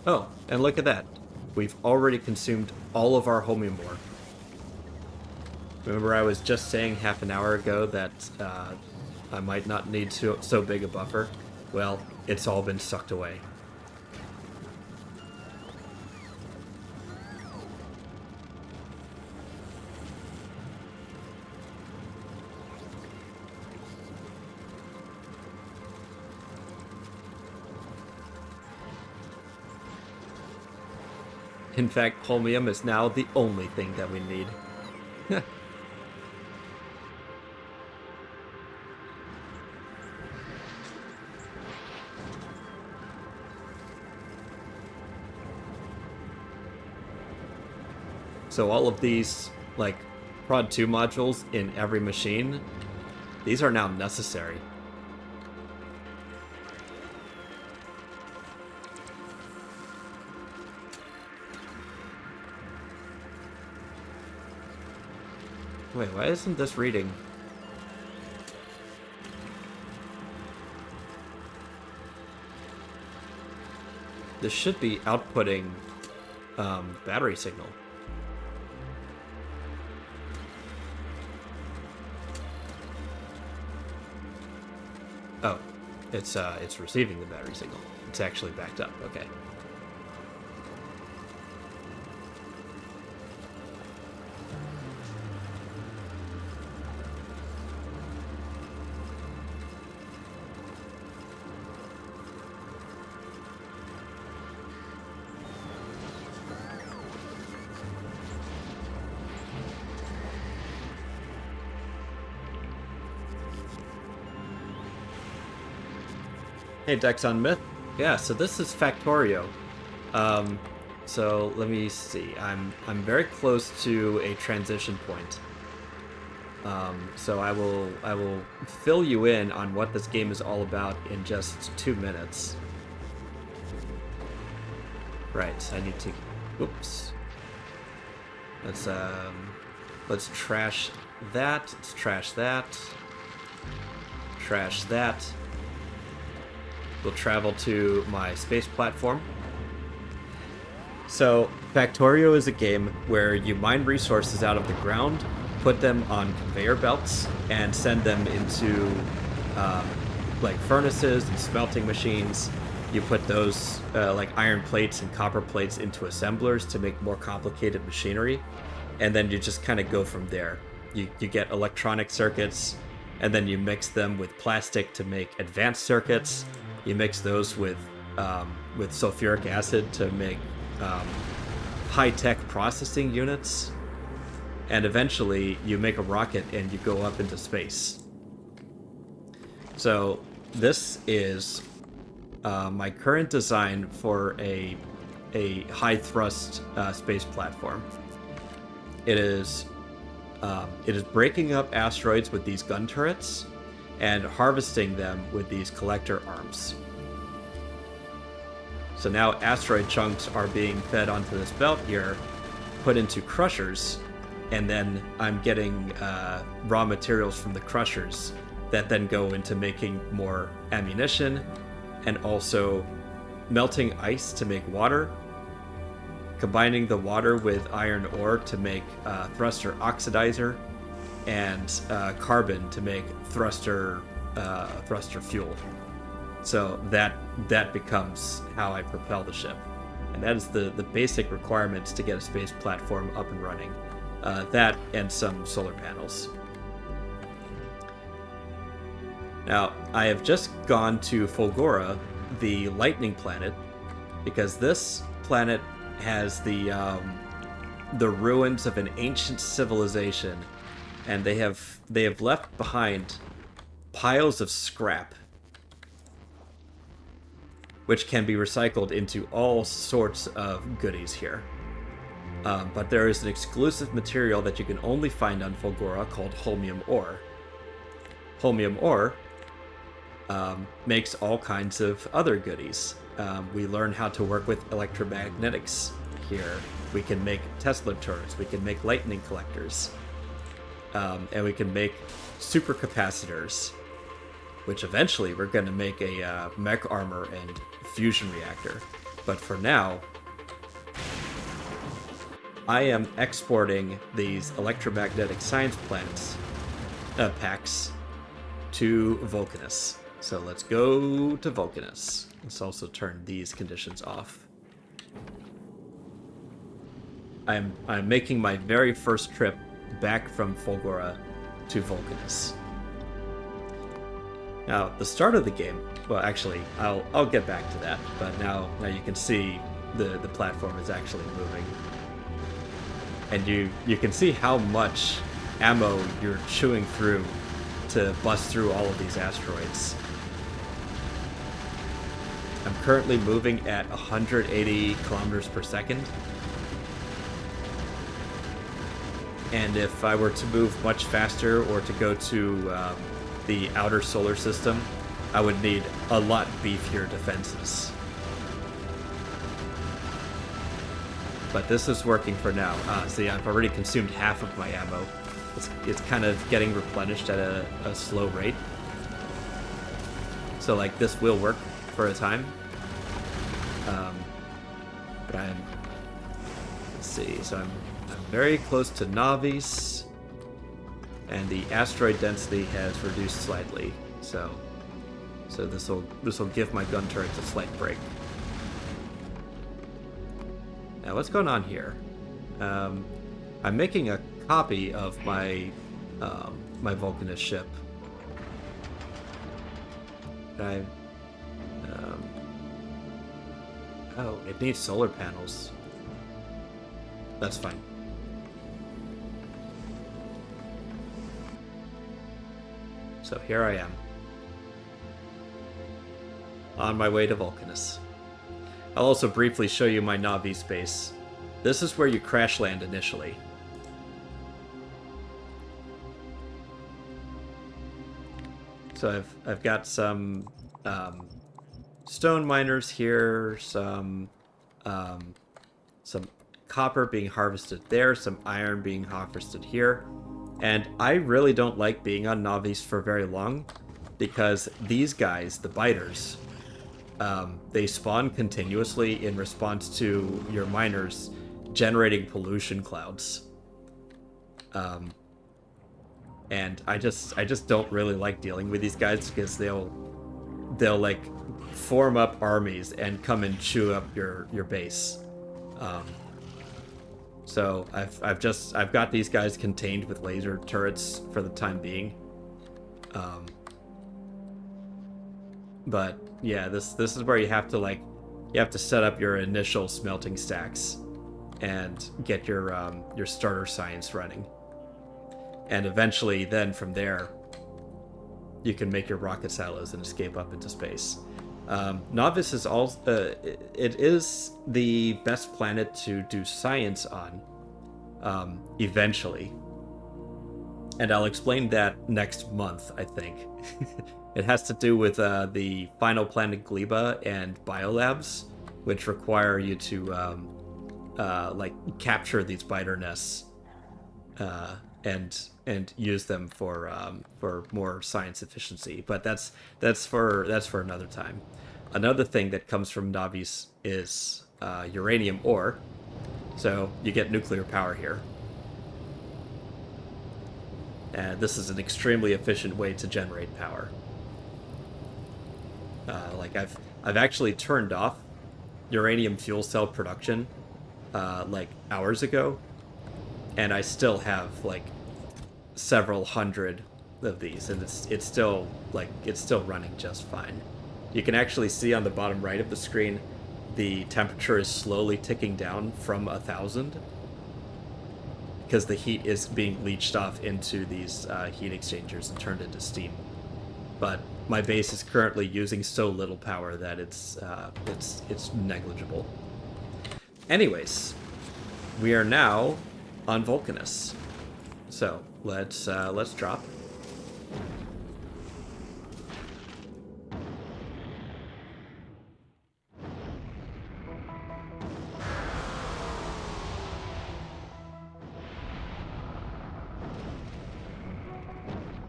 S1: Oh, and look at that. We've already consumed all of our homing ore. Remember I was just saying half an hour ago that I might not need so big a buffer? Well, it's all been sucked away. In fact, holmium is now the only thing that we need. So all of these, like, Prod 2 modules in every machine, these are now necessary. Wait, why isn't this reading? This should be outputting battery signal. Oh, it's receiving the battery signal. It's actually backed up. Okay. Hey, Dex on Myth. Yeah, so this is Factorio. So let me see. I'm very close to a transition point. So I will fill you in on what this game is all about in just 2 minutes. Right, I need to. Oops. Let's trash that. Let's trash that. Trash that. We'll travel to my space platform. So, Factorio is a game where you mine resources out of the ground, put them on conveyor belts, and send them into like furnaces and smelting machines. You put those like iron plates and copper plates into assemblers to make more complicated machinery, and then you just kind of go from there. You get electronic circuits, and then you mix them with plastic to make advanced circuits. You mix those with sulfuric acid to make high-tech processing units, and eventually you make a rocket and you go up into space. So this is my current design for a high-thrust space platform. It is breaking up asteroids with these gun turrets and harvesting them with these collector arms. So now asteroid chunks are being fed onto this belt here, put into crushers, and then I'm getting raw materials from the crushers that then go into making more ammunition, and also melting ice to make water, combining the water with iron ore to make thruster oxidizer, and carbon to make thruster fuel. So that becomes how I propel the ship. And that is the basic requirements to get a space platform up and running. That and some solar panels. Now, I have just gone to Fulgora, the lightning planet, because this planet has the ruins of an ancient civilization, and they have left behind piles of scrap, which can be recycled into all sorts of goodies here. But there is an exclusive material that you can only find on Fulgora called holmium ore. Holmium ore makes all kinds of other goodies. We learn how to work with electromagnetics here. We can make Tesla turrets, we can make lightning collectors, and we can make supercapacitors, which eventually we're going to make a mech armor and fusion reactor. But for now, I am exporting these electromagnetic science packs to Vulcanus. So let's go to Vulcanus. Let's also turn these conditions off. I'm making my very first trip back from Fulgora to Vulcanus. Now, the start of the game, well, actually, I'll get back to that, but now you can see the platform is actually moving. And you can see how much ammo you're chewing through to bust through all of these asteroids. I'm currently moving at 180 kilometers per second. And if I were to move much faster or to go to the outer solar system, I would need a lot beefier defenses. But this is working for now. See, I've already consumed half of my ammo. It's kind of getting replenished at a slow rate. So, like, this will work for a time. But let's see, so I'm very close to Navis, and the asteroid density has reduced slightly. So this will give my gun turrets a slight break. Now, what's going on here? I'm making a copy of my my Vulcanus ship. Oh, it needs solar panels. That's fine. So here I am, on my way to Vulcanus. I'll also briefly show you my Navi space. This is where you crash land initially. So I've got some stone miners here, some copper being harvested there, some iron being harvested here. And I really don't like being on Navis for very long, because these guys, the biters, they spawn continuously in response to your miners generating pollution clouds. And I just don't really like dealing with these guys, because they'll like form up armies and come and chew up your base. So I've got these guys contained with laser turrets for the time being. But yeah, this is where you have to you have to set up your initial smelting stacks and get your starter science running, and eventually then from there you can make your rocket silos and escape up into space. Novice is also it is the best planet to do science on eventually, and I'll explain that next month, I think. It has to do with the final planet Gleba and biolabs, which require you to capture these biter nests and use them for more science efficiency. But that's for another time. Another thing that comes from Navis is uranium ore, so you get nuclear power here. And this is an extremely efficient way to generate power. I've actually turned off uranium fuel cell production hours ago, and I still have several hundred of these, and it's still running just fine. You can actually see on the bottom right of the screen the temperature is slowly ticking down from 1,000 because the heat is being leached off into these heat exchangers and turned into steam. But my base is currently using so little power that it's negligible. Anyways, we are now on Vulcanus, so let's drop.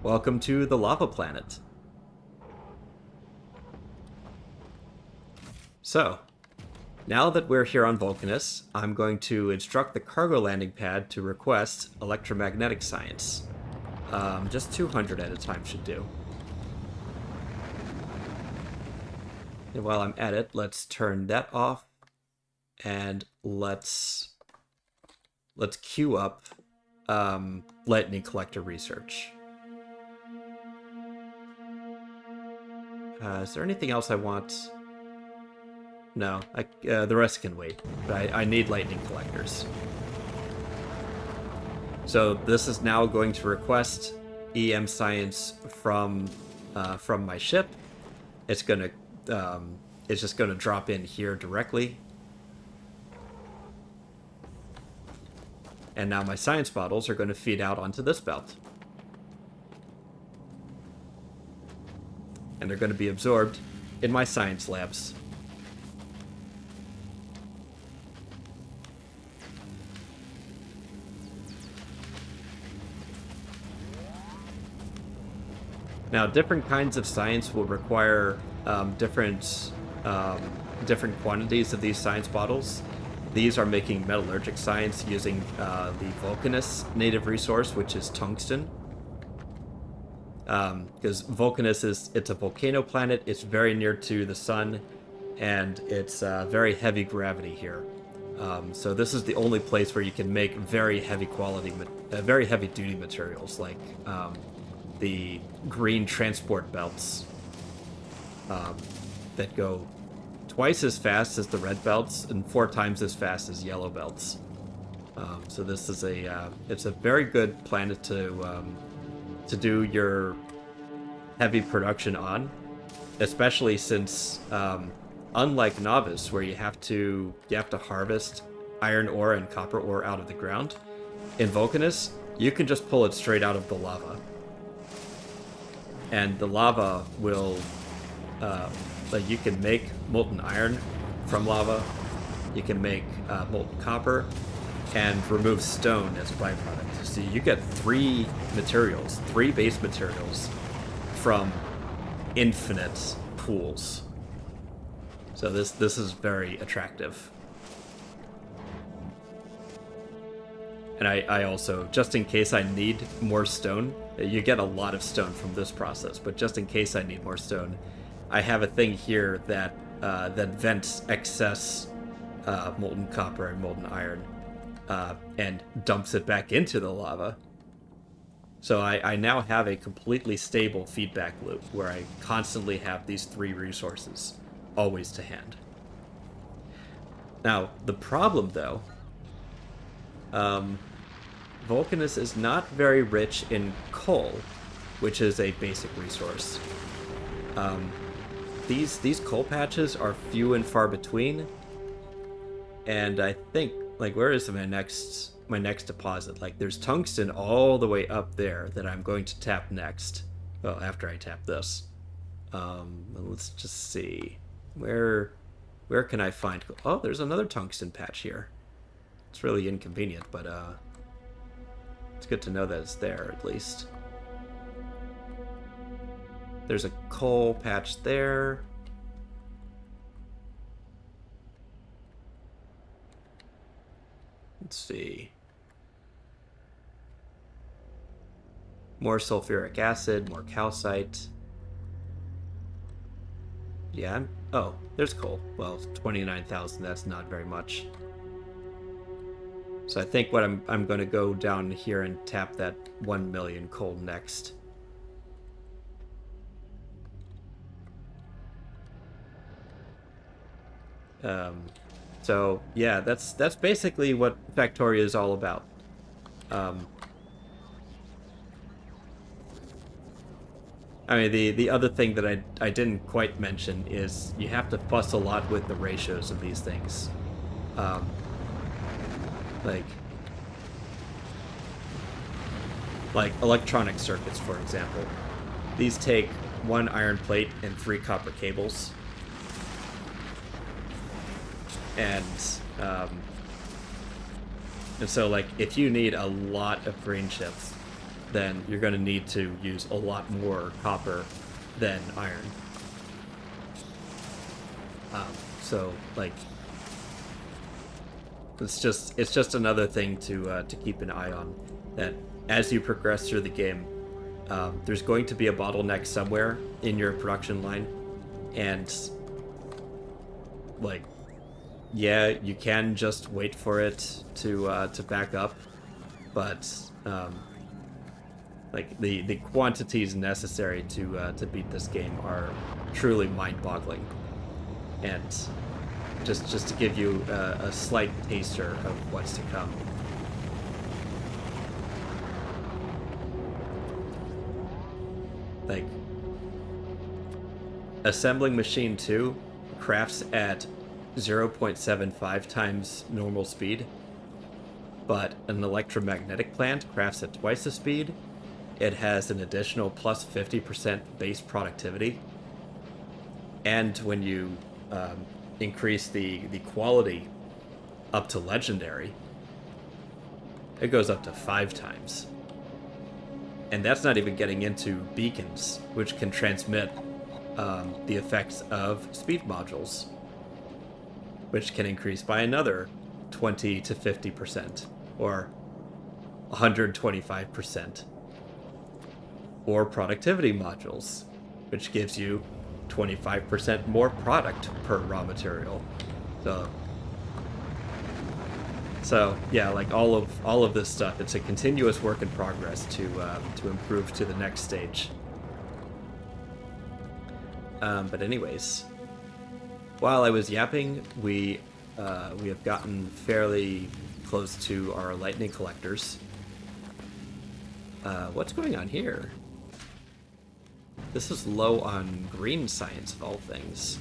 S1: Welcome to the lava planet. So, now that we're here on Vulcanus, I'm going to instruct the cargo landing pad to request electromagnetic science. Just 200 at a time should do. And while I'm at it, let's turn that off, and let's queue up lightning collector research. Is there anything else I want? No, the rest can wait, but I need lightning collectors. So this is now going to request EM science from my ship. It's just gonna drop in here directly. And now my science bottles are going to feed out onto this belt. And they're going to be absorbed in my science labs. Now, different kinds of science will require different quantities of these science bottles. These are making metallurgic science using the Vulcanus native resource, which is tungsten. Because Vulcanus it's a volcano planet, it's very near to the sun, and it's very heavy gravity here. So this is the only place where you can make very heavy duty materials like the green transport belts that go twice as fast as the red belts and 4 times as fast as yellow belts. So this is it's a very good planet to do your heavy production on, especially since unlike Novice, where you have to harvest iron ore and copper ore out of the ground, in Vulcanus you can just pull it straight out of the lava, and the lava will you can make molten iron from lava, you can make molten copper, and remove stone as a byproduct. So you get 3 base materials from infinite pools. So this is very attractive. And I also, just in case I need more stone, you get a lot of stone from this process, but just in case I need more stone, I have a thing here that vents excess molten copper and molten iron and dumps it back into the lava. So I now have a completely stable feedback loop where I constantly have these three resources always to hand. Now, the problem, though, um, Vulcanus is not very rich in coal, which is a basic resource. Um, these coal patches are few and far between, and I think, like, where is my next deposit? Like, there's tungsten all the way up there that I'm going to tap next. Well, after I tap this. Let's just see where can I find. Oh, there's another tungsten patch here. It's really inconvenient, but it's good to know that it's there at least. There's a coal patch there. Let's see. More sulfuric acid, more calcite. Yeah, oh, there's coal. Well, 29,000, that's not very much. So I think what I'm going to go down here and tap that 1 million coal next. So yeah, that's basically what Factorio is all about. Um, I mean, the other thing that I didn't quite mention is you have to fuss a lot with the ratios of these things. Um, like electronic circuits, for example. These take 1 iron plate and 3 copper cables. And so, like, if you need a lot of green chips, then you're going to need to use a lot more copper than iron. So, like, it's just another thing to keep an eye on. That as you progress through the game, there's going to be a bottleneck somewhere in your production line, and like, yeah, you can just wait for it to back up, but like the quantities necessary to beat this game are truly mind-boggling, and just to give you a slight taster of what's to come. Like, assembling machine 2 crafts at 0.75 times normal speed, but an electromagnetic plant crafts at twice the speed. It has an additional plus 50% base productivity, and when you increase the quality up to legendary, it goes up to 5 times. And that's not even getting into beacons, which can transmit the effects of speed modules, which can increase by another 20 to 50%, or 125%. Or productivity modules, which gives you 25% more product per raw material. So yeah, like all of this stuff, it's a continuous work in progress to improve to the next stage. But anyways, while I was yapping, we have gotten fairly close to our lightning collectors. What's going on here? This is low on green science of all things.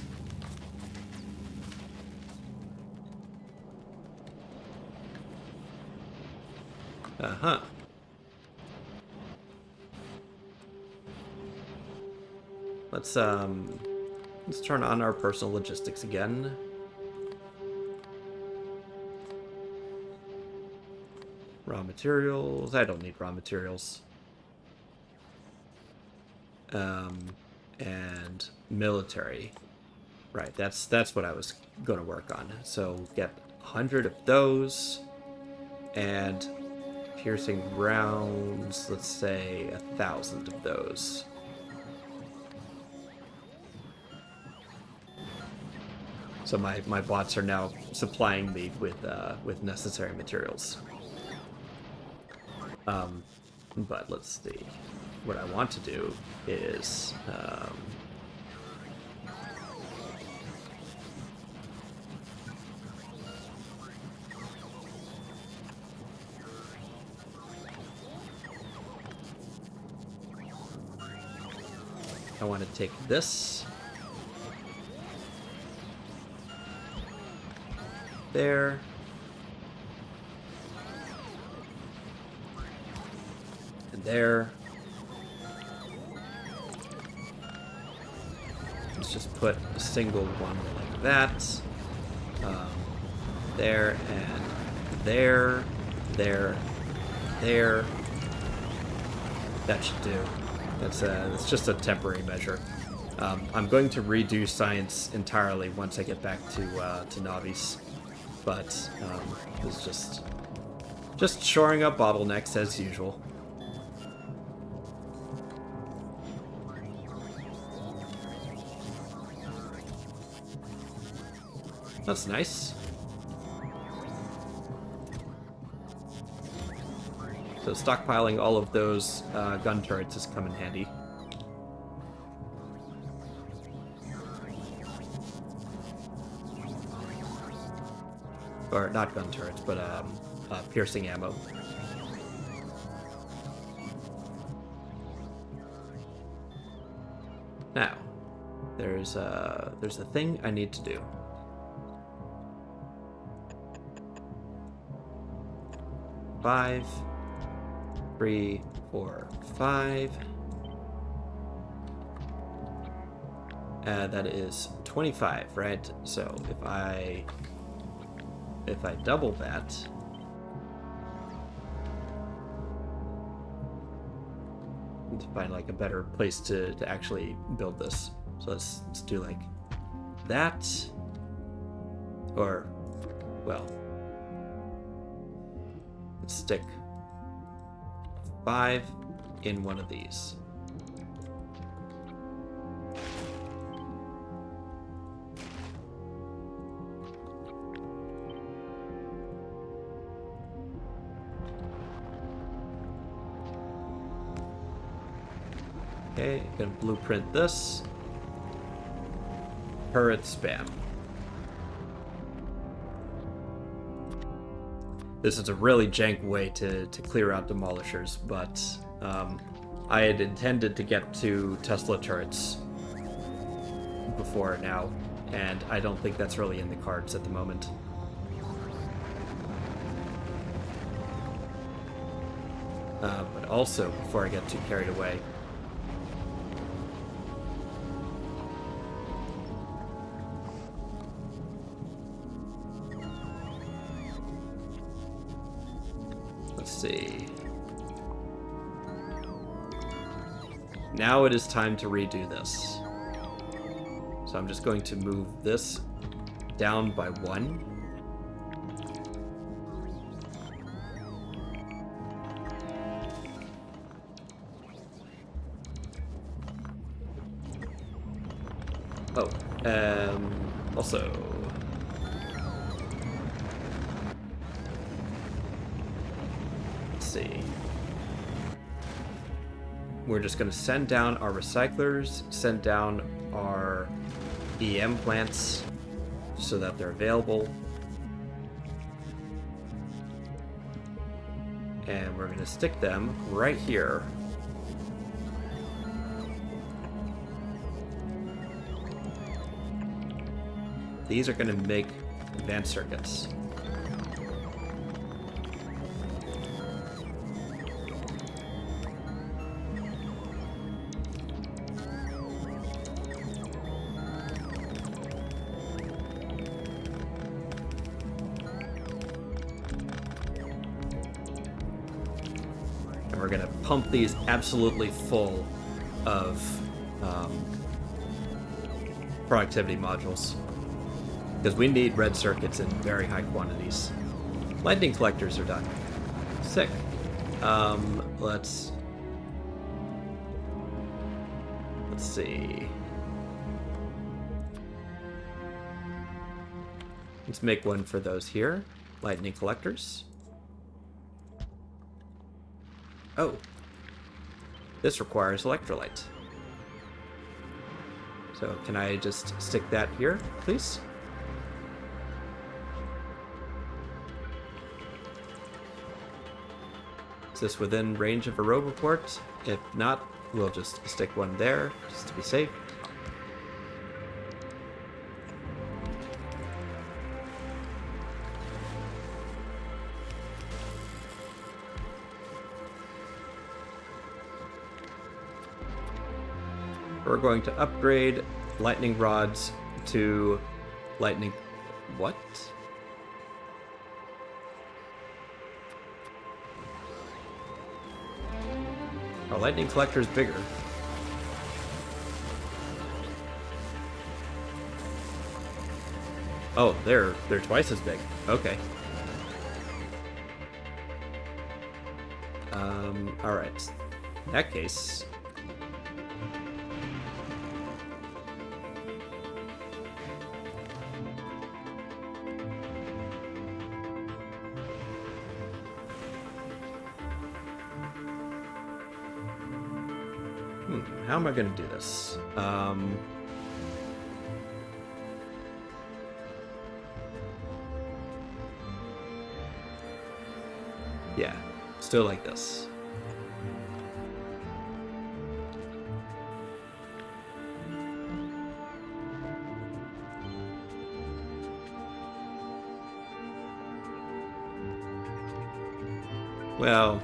S1: Uh-huh. Let's turn on our personal logistics again. Raw materials. I don't need raw materials. And military. Right, that's what I was going to work on. So get 100 of those, and piercing rounds, let's say 1,000 of those. So my bots are now supplying me with necessary materials. But let's see. What I want to do is... I want to take this. There. And there. Let's just put a single one like that. There and there. There. There. That should do. That's just a temporary measure. I'm going to redo science entirely once I get back to Navi's, but it's just shoring up bottlenecks as usual. That's nice. So stockpiling all of those gun turrets has come in handy. Or not gun turrets, but piercing ammo. Now, there's a thing I need to do. 5, 3, 4, 5. That is 25, right? So if I double that, I need to find like a better place to actually build this. So let's do like that, or well, let's stick 5 in one of these. Okay, gonna blueprint this. Turret spam. This is a really jank way to clear out demolishers, but I had intended to get to Tesla turrets before now, and I don't think that's really in the cards at the moment. But also, before I get too carried away, let's see. Now it is time to redo this. So I'm just going to move this down by 1. Oh, also, let's see. We're just going to send down our recyclers, send down our EM plants so that they're available. And we're going to stick them right here. These are going to make advanced circuits. And we're going to pump these absolutely full of productivity modules, because we need red circuits in very high quantities. Lightning collectors are done. Sick. Let's see. Let's make one for those here. Lightning collectors. Oh, This requires electrolyte. So can I just stick that here, please? Is this within range of a Roboport? If not, we'll just stick one there, just to be safe. We're going to upgrade lightning rods to lightning... What? Our lightning collector is bigger. Oh, they're twice as big. Okay. All right. In that case, how am I going to do this? Yeah, still like this. Well,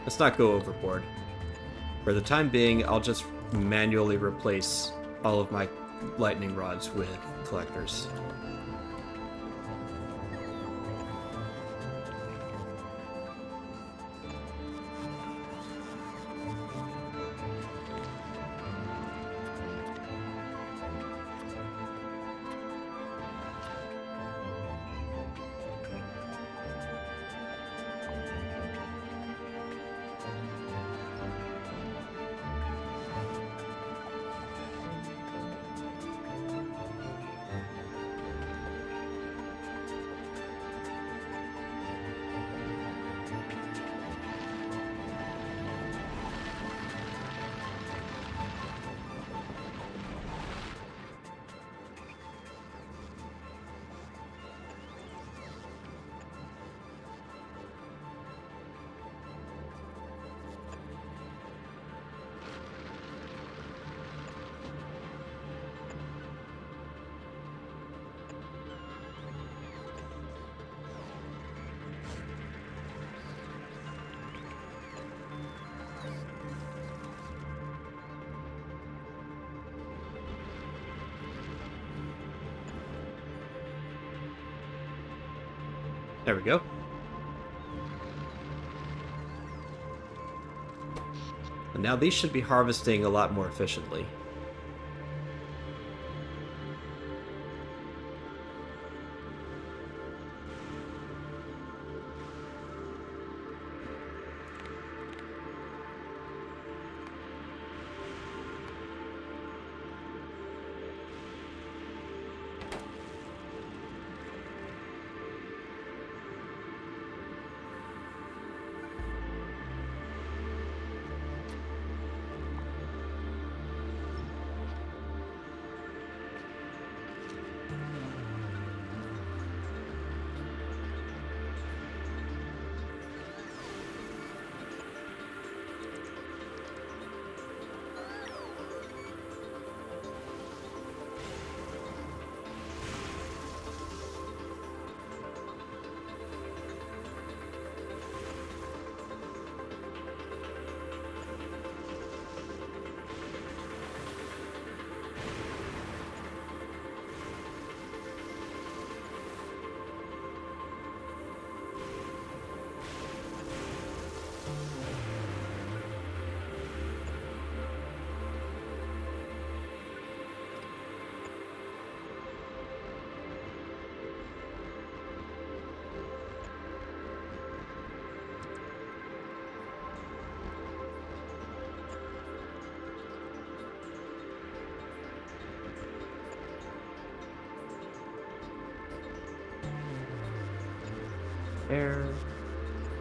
S1: let's not go overboard. For the time being, I'll just manually replace all of my lightning rods with collectors. There we go. And now these should be harvesting a lot more efficiently.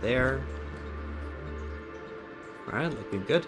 S1: There. Alright, looking good.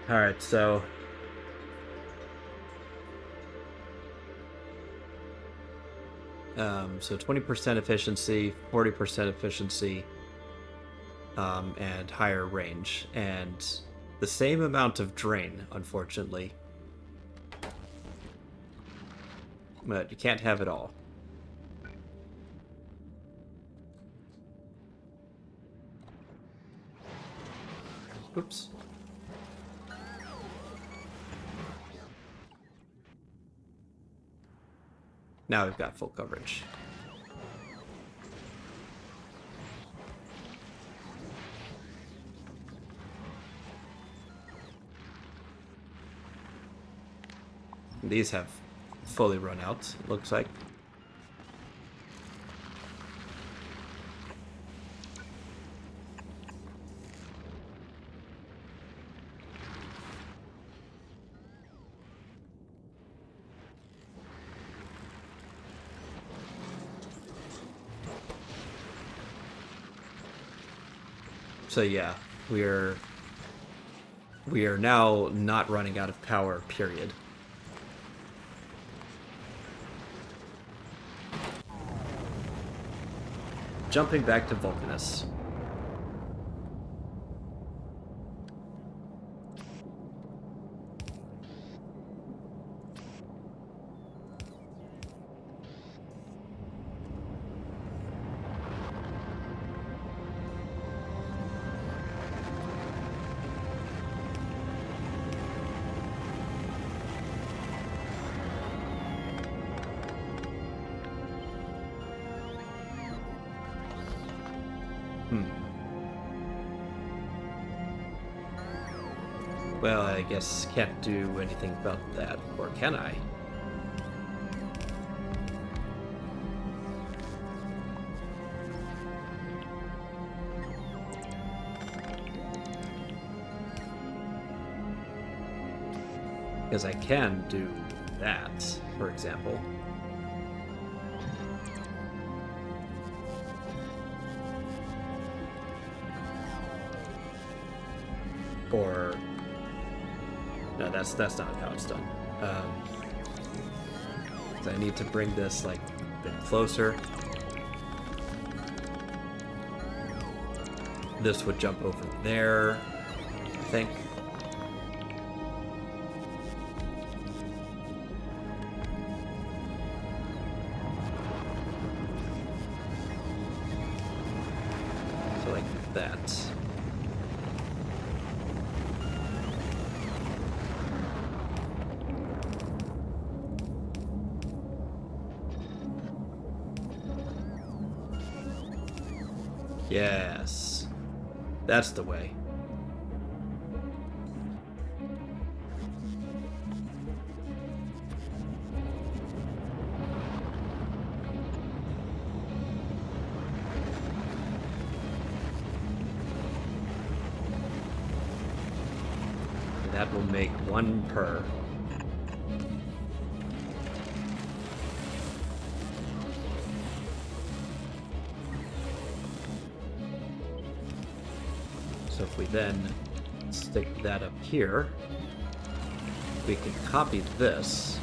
S1: Alright, so so 20% efficiency, 40% efficiency, and higher range, and the same amount of drain, unfortunately. But you can't have it all. Oops. Now we've got full coverage. These have fully run out, it looks like. So yeah, we are now not running out of power, period. Jumping back to Vulcanus. Well, I guess can't do anything about that, or can I? Because I can do that, for example. Or no, that's not how it's done. So I need to bring this like a bit closer. This would jump over there, I think. So like that. Yes, that's the way. And that will make 1 per. So if we then stick that up here, we can copy this.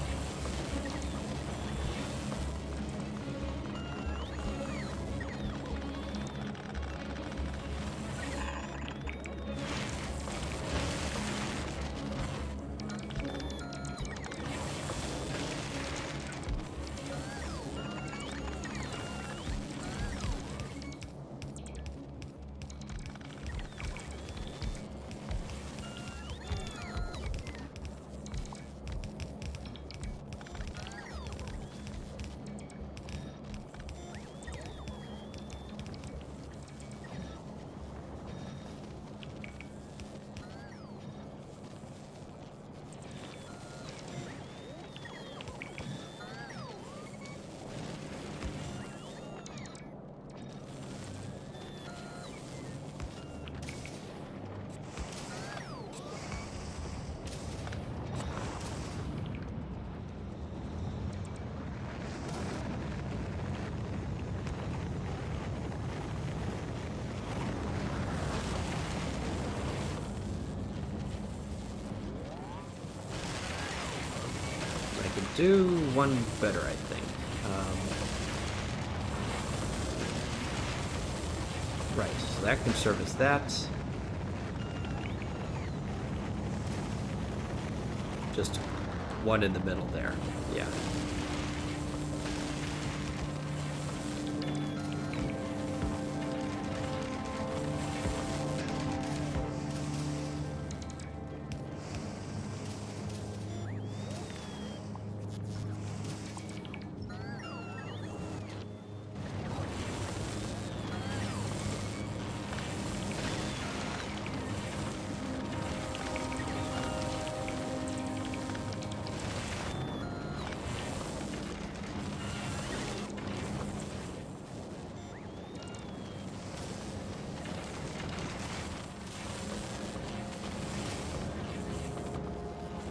S1: do one better, I think. Right, so that can serve as that. Just one in the middle there. Yeah.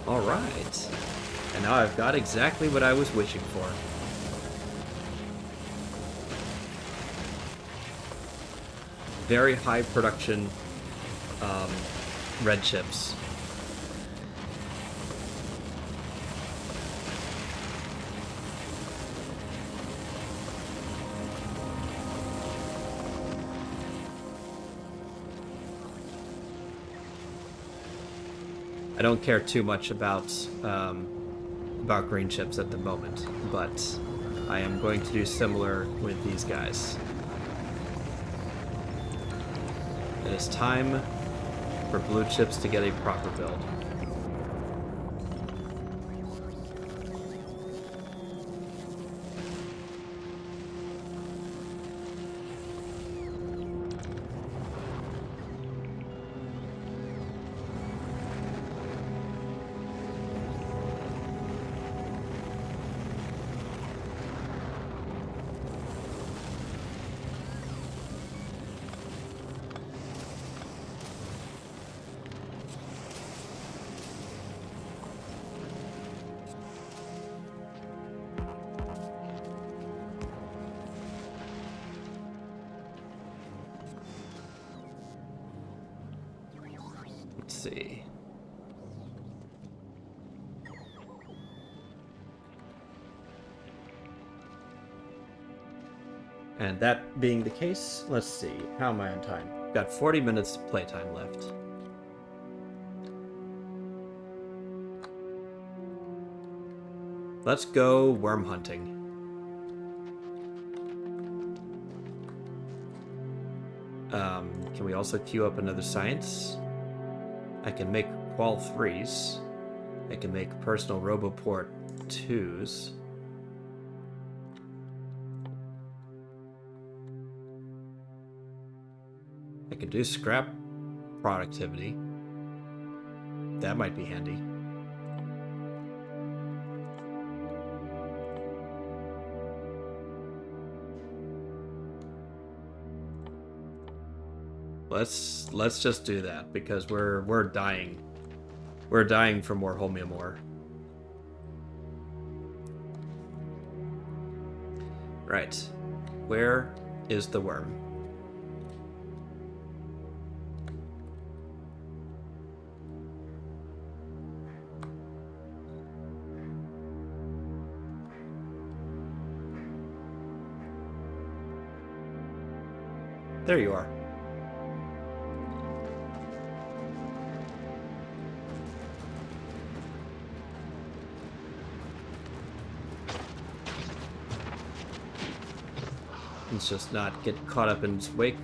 S1: Alright. And now I've got exactly what I was wishing for. Very high production red chips. I don't care too much about green chips at the moment, but I am going to do similar with these guys. It is time for blue chips to get a proper build. Let's see. And that being the case, let's see. How am I on time? Got 40 minutes of playtime left. Let's go worm hunting. Can we also queue up another science? I can make Qual 3s. I can make personal Roboport 2s. I can do scrap productivity. That might be handy. Let's just do that because we're dying. We're dying for more homeomore. Right. Where is the worm? There you are. Let's just not get caught up in its wake.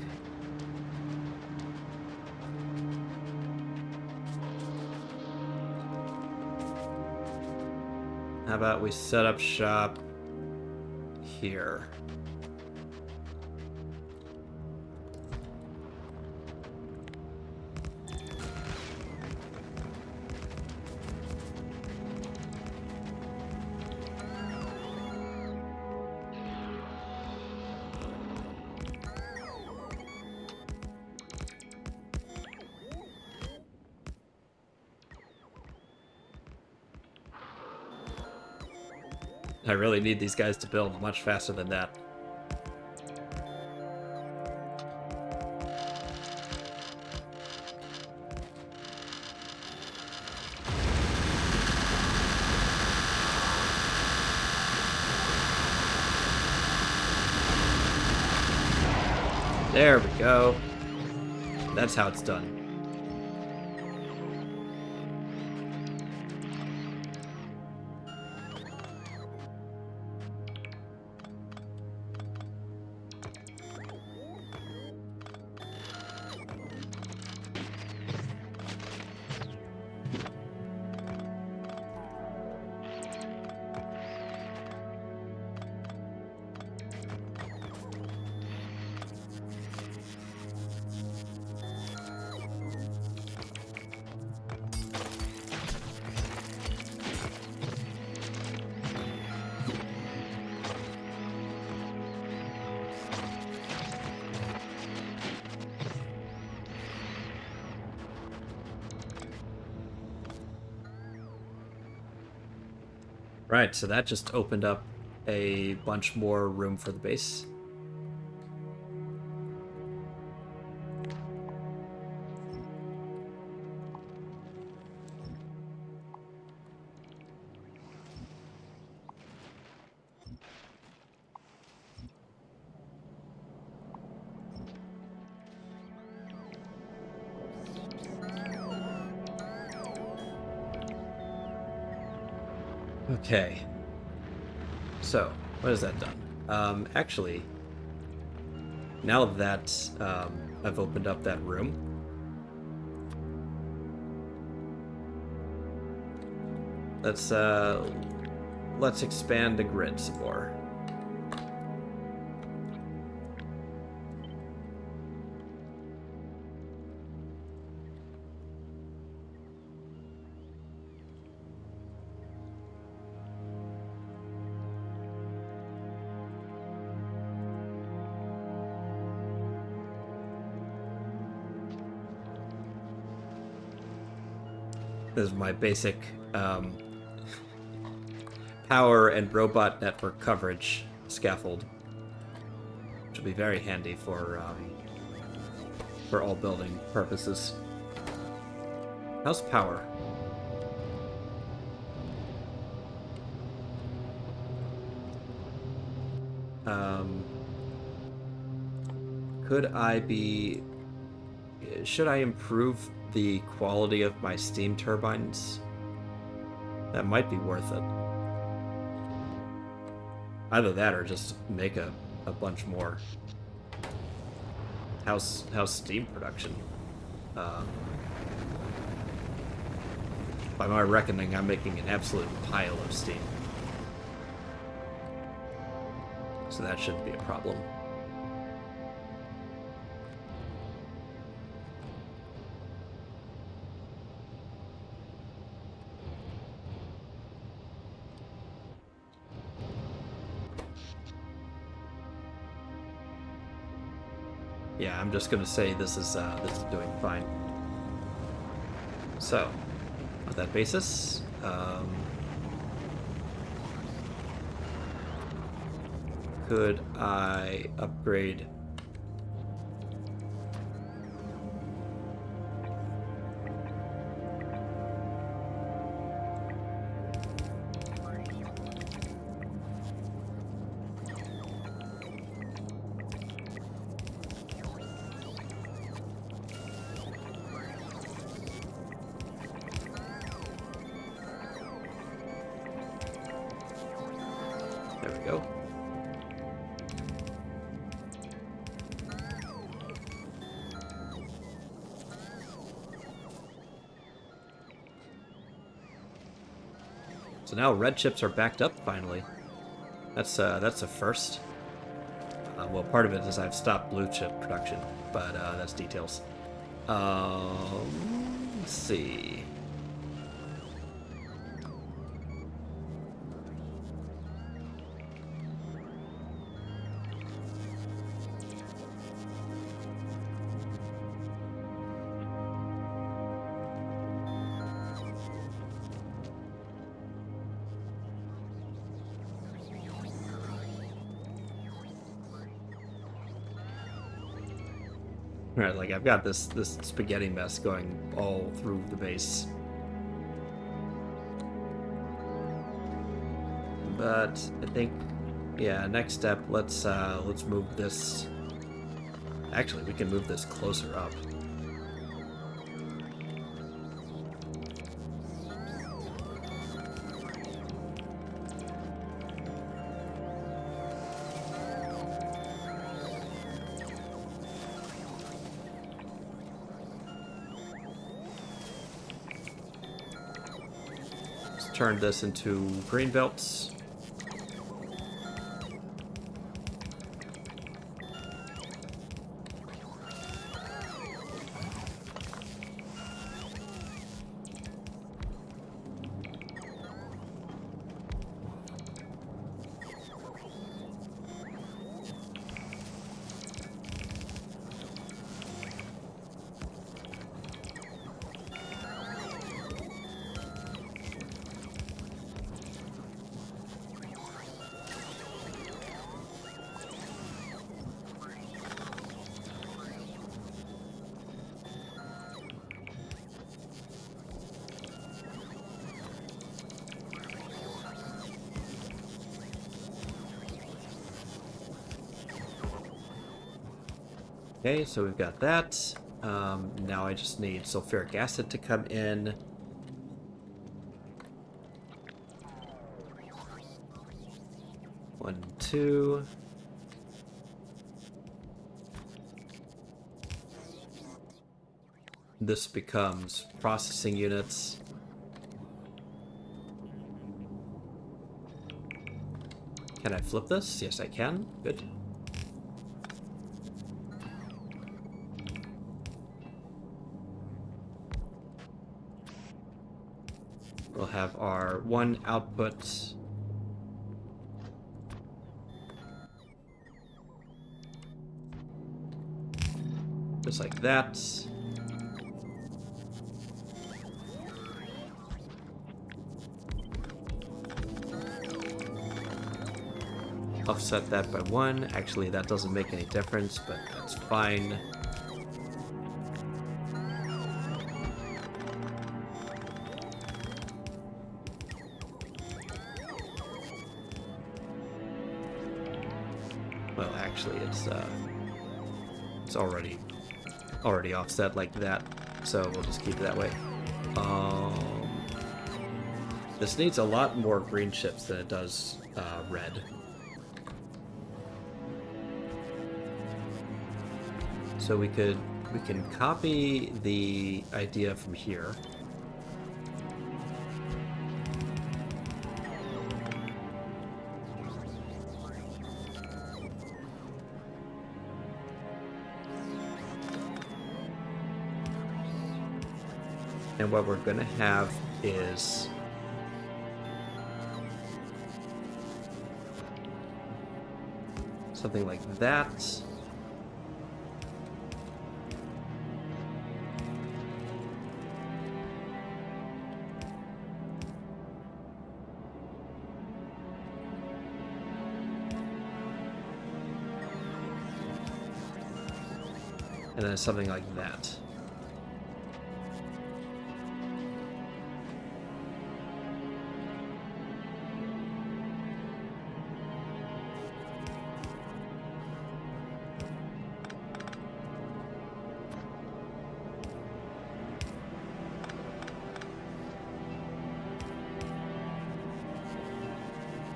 S1: How about we set up shop here? I really need these guys to build much faster than that. There we go. That's how it's done. Right, so that just opened up a bunch more room for the base. Okay. So, what has that done? Actually, now that I've opened up that room, let's expand the grid some more. This is my basic power and robot network coverage scaffold, which will be very handy for all building purposes. How's power? Should I improve the quality of my steam turbines? That might be worth it. Either that or just make a bunch more. How's steam production? By my reckoning, I'm making an absolute pile of steam. So that shouldn't be a problem. Yeah, I'm just gonna say this is doing fine. So, on that basis, could I upgrade? There we go. So now red chips are backed up finally. That's a first. Well, part of it is I've stopped blue chip production, but that's details. Let's see. Right, like I've got this spaghetti mess going all through the base. But I think, yeah, next step, let's move this Actually, we can move this closer up. Let's turn this into green belts. Okay, so we've got that. Now I just need sulfuric acid to come in. One, two. This becomes processing units. Can I flip this? Yes, I can. Good. We'll have our one output. Just like that. Offset that by 1. Actually, that doesn't make any difference, but that's fine. Well, actually, it's already offset like that, so we'll just keep it that way. This needs a lot more green chips than it does red. So we can copy the idea from here. And what we're going to have is something like that. And then something like that.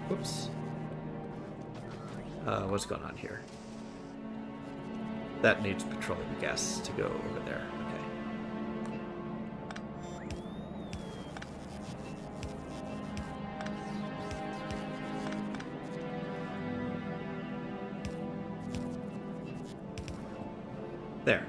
S1: Whoops. What's going on here? That needs petroleum gas to go over there. Okay. There.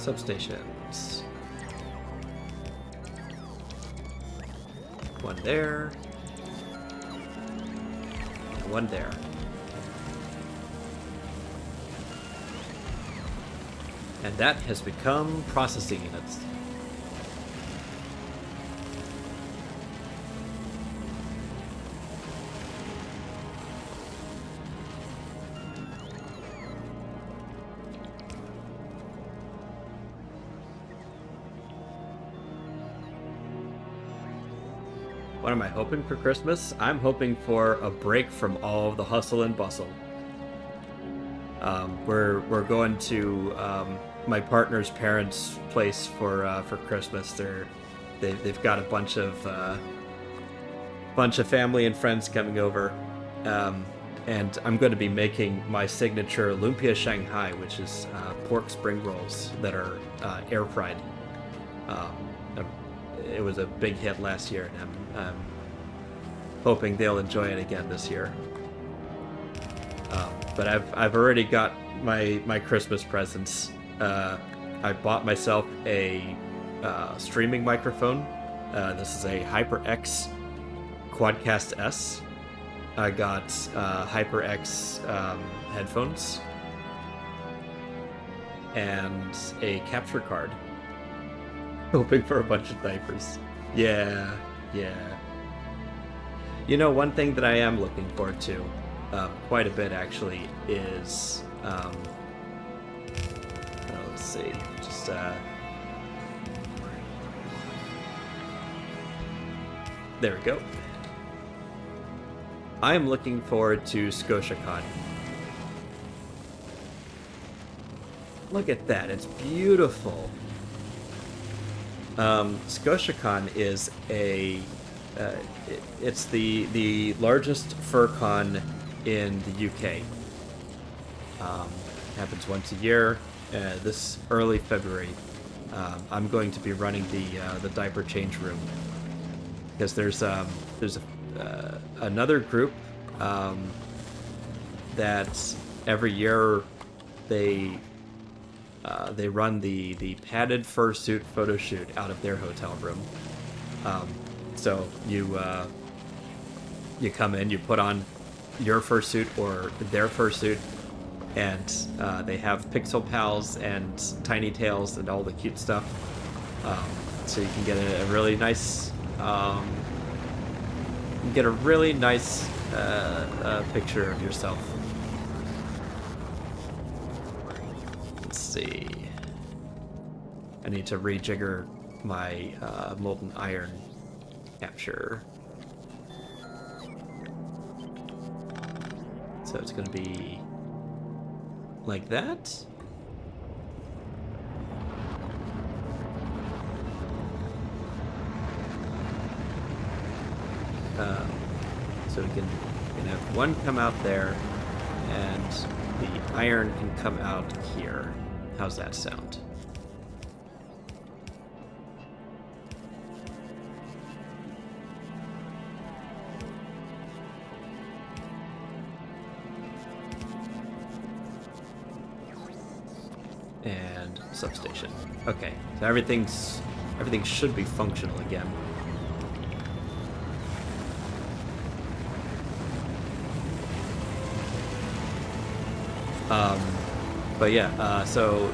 S1: substations. One there. And one there. And that has become processing units. What am I hoping for Christmas? I'm hoping for a break from all of the hustle and bustle. We're going to my partner's parents' place for Christmas. They've got a bunch of family and friends coming over, and I'm going to be making my signature lumpia Shanghai, which is pork spring rolls that are air fried. It was a big hit last year, and I'm hoping they'll enjoy it again this year. But I've already got my Christmas presents. I bought myself a streaming microphone. This is a HyperX Quadcast S. I got HyperX headphones and a capture card. Hoping for a bunch of diapers. Yeah. You know, one thing that I am looking forward to, quite a bit actually, is let's see, just there we go. I am looking forward to ScotiaCon. Look at that, it's beautiful. ScotiaCon is it's the largest fur con in the UK. Happens once a year. This early February, I'm going to be running the diaper change room because there's another group that every year they run the padded fursuit photo shoot out of their hotel room. So you come in, you put on your fursuit or their fursuit, and they have Pixel Pals and Tiny Tails and all the cute stuff. So you can get a really nice picture of yourself. Let's see. I need to rejigger my molten iron capture. So it's going to be like that. So we can have one come out there, and the iron can come out here. How's that sound? And substation. Okay, so everything should be functional again. But yeah, so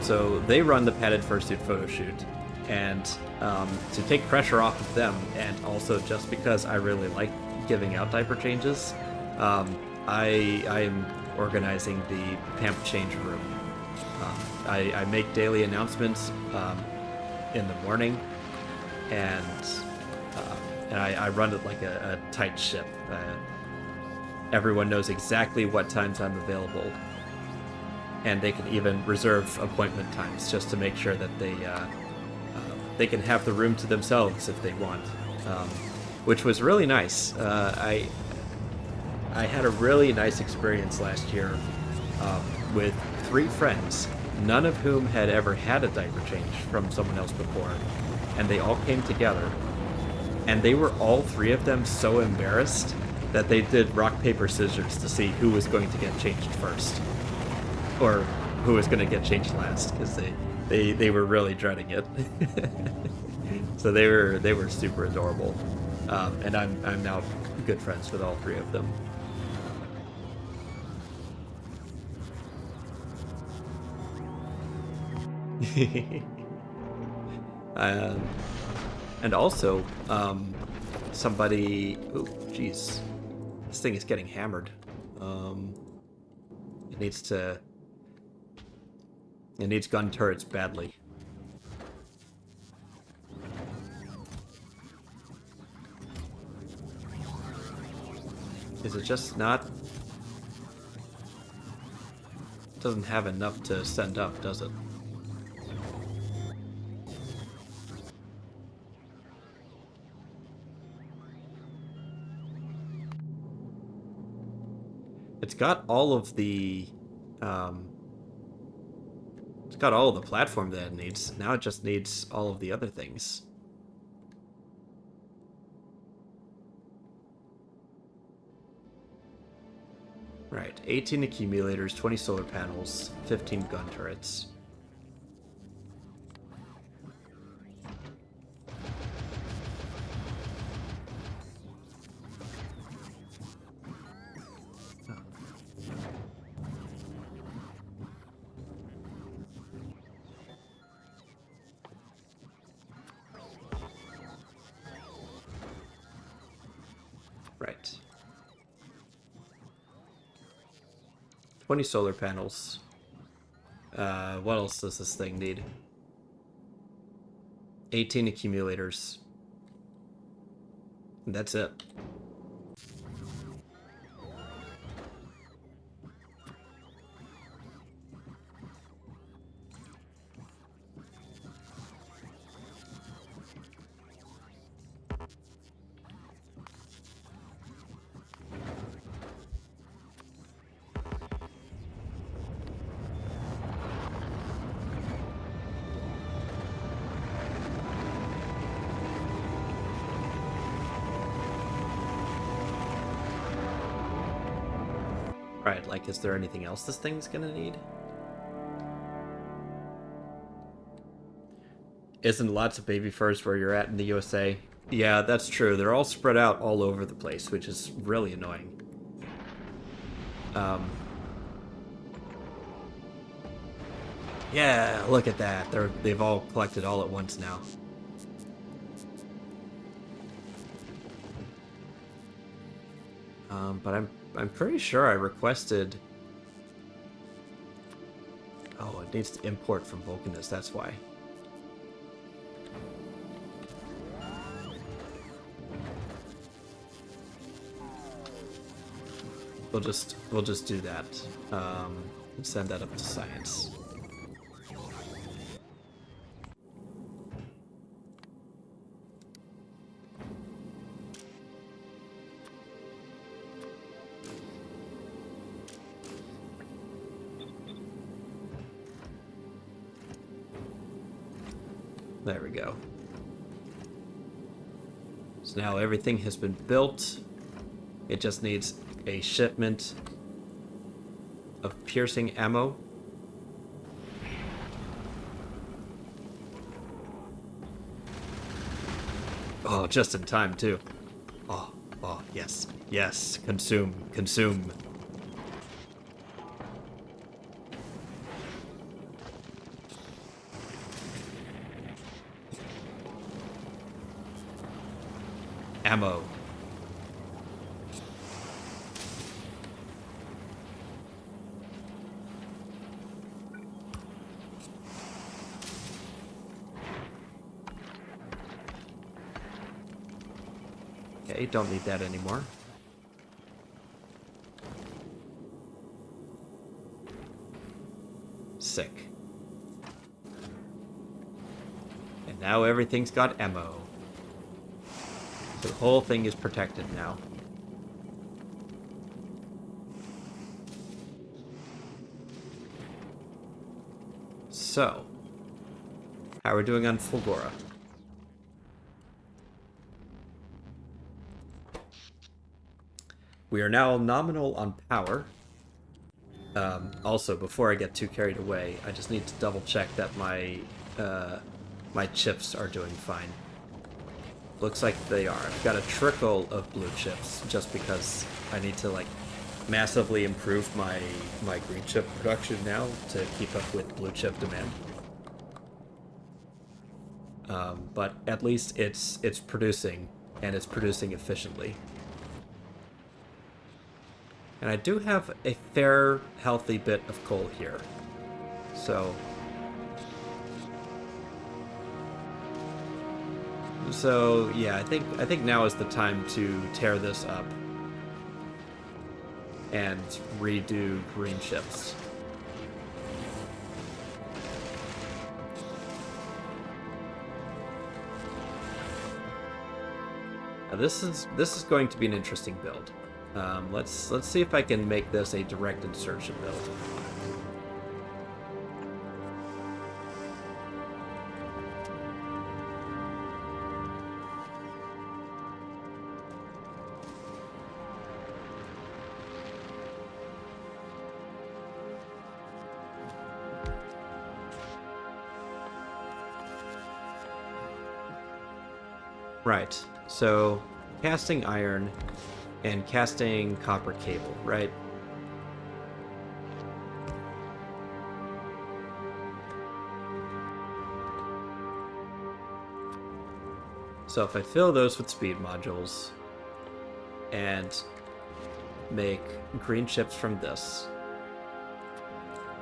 S1: they run the padded fursuit photo shoot, and to take pressure off of them, and also just because I really like giving out diaper changes, I am organizing the PAMP change room. I make daily announcements in the morning, and I run it like a tight ship. Everyone knows exactly what times I'm available, and they can even reserve appointment times just to make sure that they can have the room to themselves if they want, which was really nice. I had a really nice experience last year with 3 friends, none of whom had ever had a diaper change from someone else before, and they all came together, and they were all 3 of them so embarrassed that they did rock, paper, scissors to see who was going to get changed first, or who was going to get changed last, because They were really dreading it. So they were super adorable. And I'm now good friends with all three of them. um, and also, somebody. Oh, jeez, this thing is getting hammered. Um, it needs to. It needs gun turrets badly. Is it just not? Doesn't have enough to send up, does it? It's got all of the, um, it's got all of the platform that it needs. Now it just needs all of the other things. Right, 18 accumulators, 20 solar panels, 15 gun turrets. Right. 20 solar panels. What else does this thing need? 18 accumulators. And that's it. Right, like, is there anything else this thing's gonna need? Isn't lots of baby furs where you're at in the USA? Yeah, that's true. They're all spread out all over the place, which is really annoying. Um, yeah, look at that. They've all collected all at once now. But I'm pretty sure I requested. Oh, it needs to import from Vulcanus. That's why. We'll just do that. And send that up to science. There we go. So now everything has been built. It just needs a shipment of piercing ammo. Oh, just in time too. Oh, oh, yes, yes. Consume, consume. Ammo. Okay, don't need that anymore. Sick. And now everything's got ammo. So the whole thing is protected now. So, how are we doing on Fulgora? We are now nominal on power. Also, before I get too carried away, I just need to double check that my chips are doing fine. Looks like they are. I've got a trickle of blue chips just because I need to like massively improve my green chip production now to keep up with blue chip demand. But at least it's producing, and it's producing efficiently. And I do have a fair, healthy bit of coal here. So yeah, I think now is the time to tear this up and redo green chips. Now this is going to be an interesting build. Let's see if I can make this a direct insertion build. Right, so casting iron and casting copper cable, right? So if I fill those with speed modules and make green chips from this,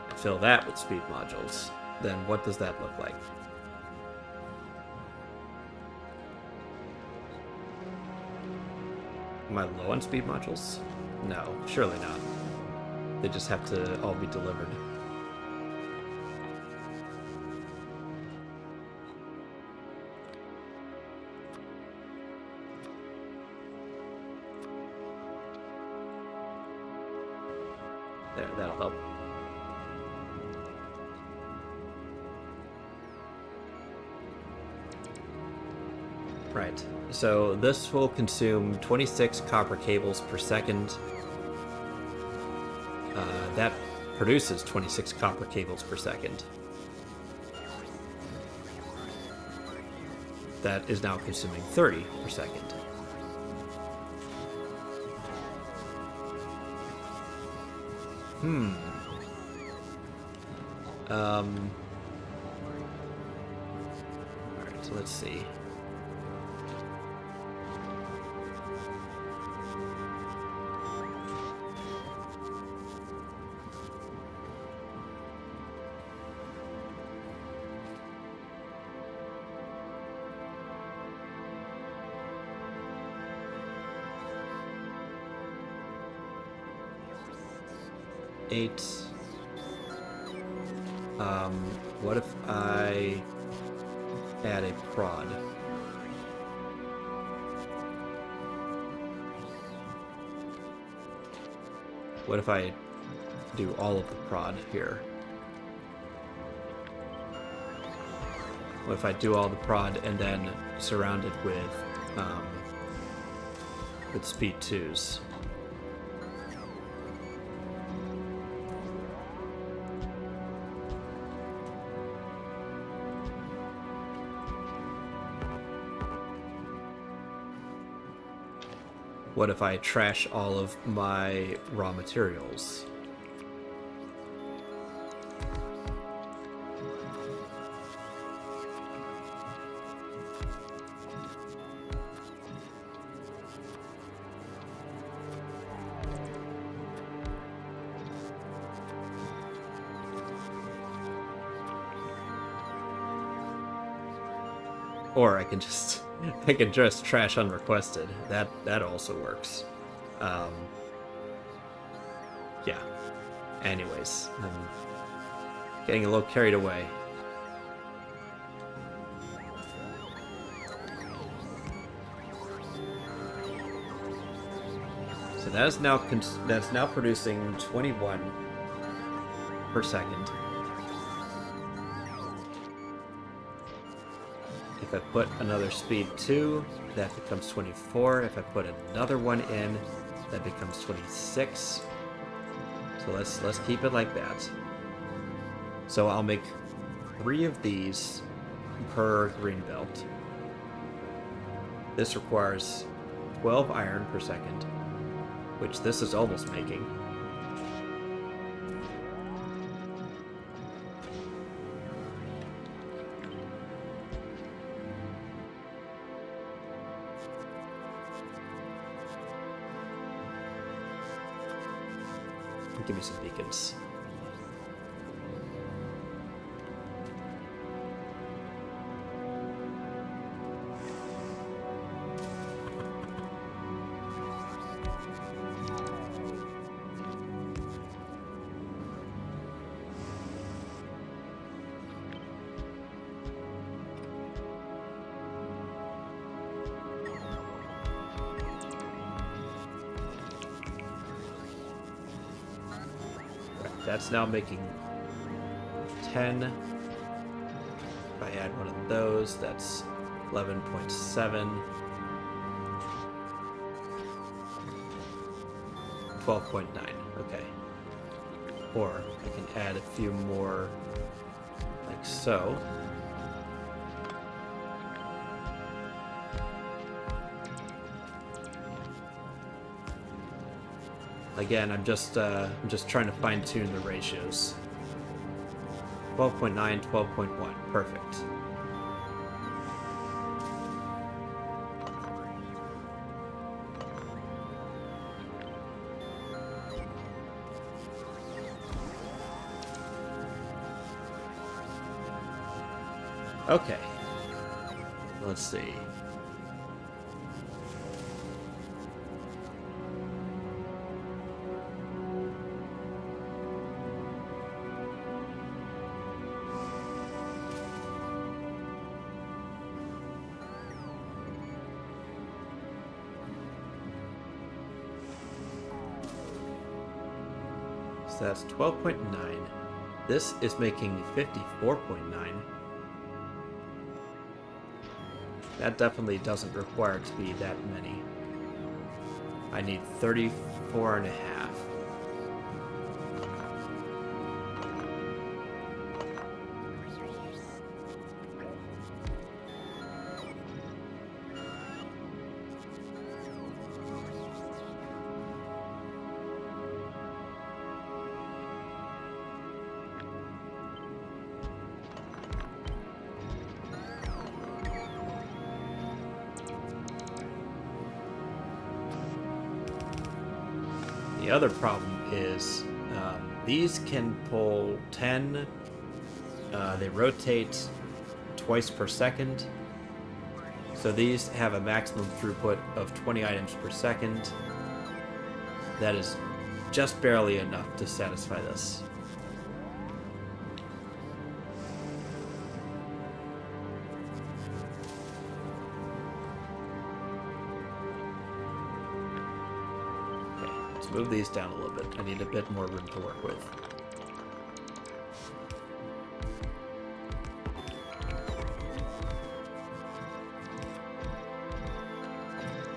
S1: and fill that with speed modules, then what does that look like? Am I low on speed modules? No, surely not. They just have to all be delivered. There, that'll help. Right, so this will consume 26 copper cables per second. That produces 26 copper cables per second. That is now consuming 30 per second. Alright, so let's see. Eight. What if I add a prod? What if I do all of the prod here? What if I do all the prod and then surround it with speed 2s? What if I trash all of my raw materials? Or I can just trash unrequested. That also works. Yeah. Anyways, I'm getting a little carried away. So that is now producing 21 per second. If I put another speed 2, that becomes 24. If I put another one in, that becomes 26. So So let's keep it like that. So I'll make 3 of these per green belt. This requires 12 iron per second, which this is almost making. Give me some beacons. That's now making 10. If I add one of those, that's 11.7. 12.9. Okay. Or I can add a few more, like so. Again, I'm just trying to fine-tune the ratios. 12.9, 12.1. Perfect. Okay. Let's see. So that's 12.9. This is making 54.9. That definitely doesn't require it to be that many. I need 34 and a half. The other problem is these can pull 10. They rotate twice per second. So these have a maximum throughput of 20 items per second. That is just barely enough to satisfy this. Move these down a little bit. I need a bit more room to work with.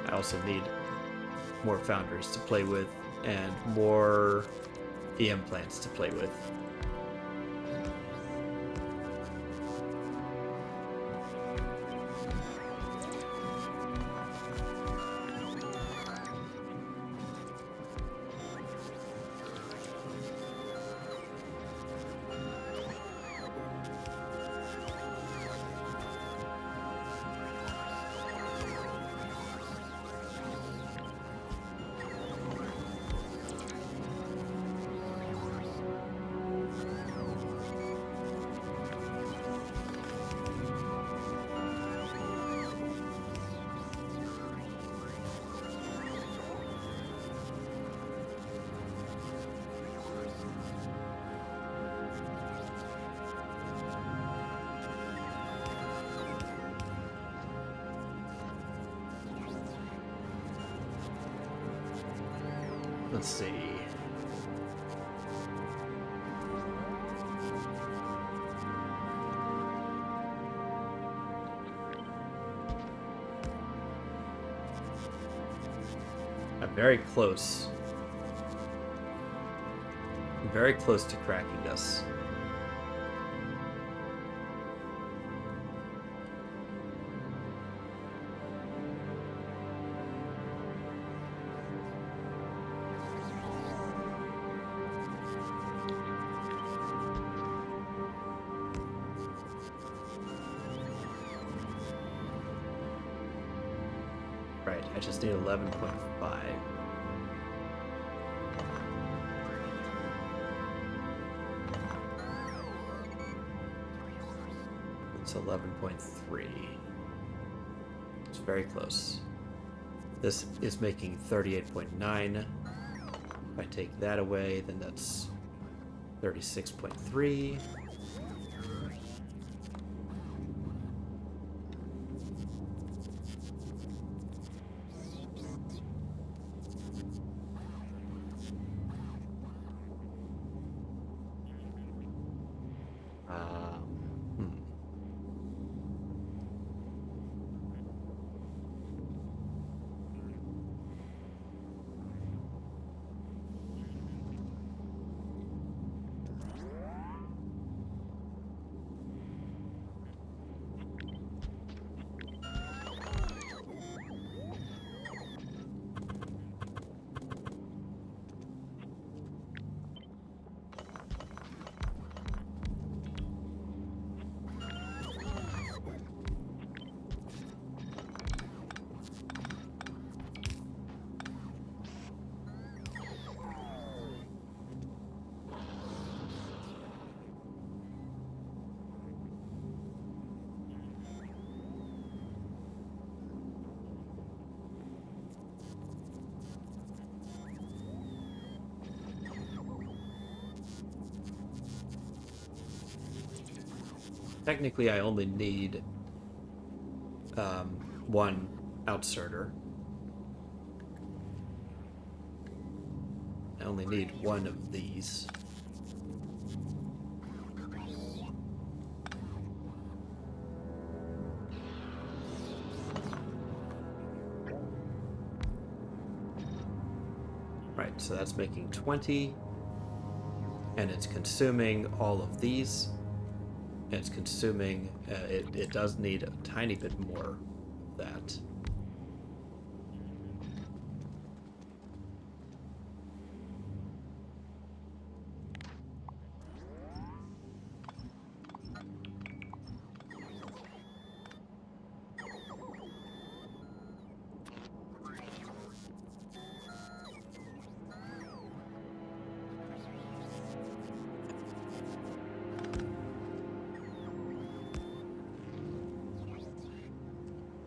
S1: I also need more foundries to play with and more EM plants to play with. Let's see. I'm very close. very close to cracking this. Right, I just need 11.5. It's 11.3. It's very close. This is making 38.9. If I take that away, then that's 36.3. Technically, I only need one outserter. I only need one of these. Right, so that's making 20. And it's consuming all of these. And it's consuming... it does need a tiny bit more of that.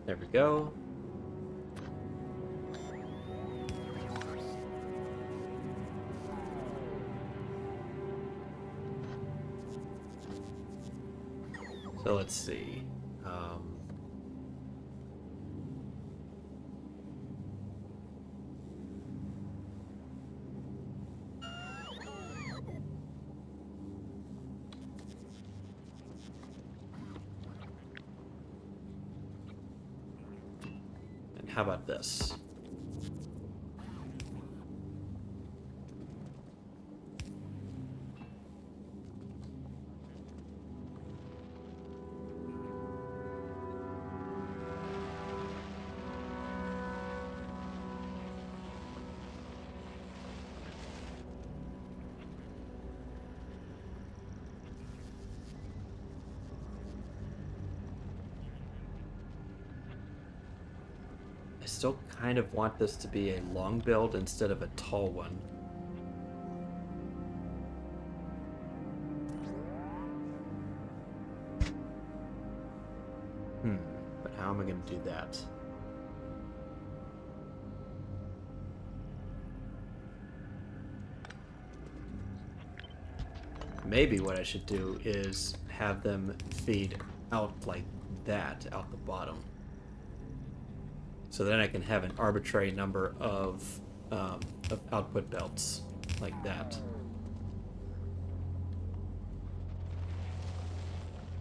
S1: There we go. So let's see. And how about this? I still kind of want this to be a long build instead of a tall one. But how am I going to do that? Maybe what I should do is have them feed out like that, out the bottom. So then I can have an arbitrary number of output belts like that.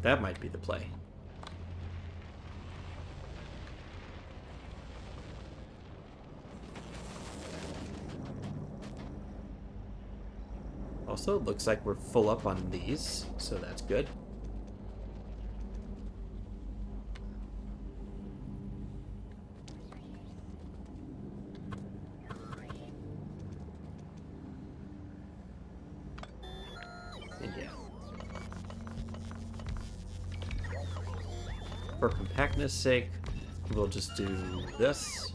S1: That might be the play. Also, looks like we're full up on these, so that's good. And yeah. For compactness sake, we'll just do this.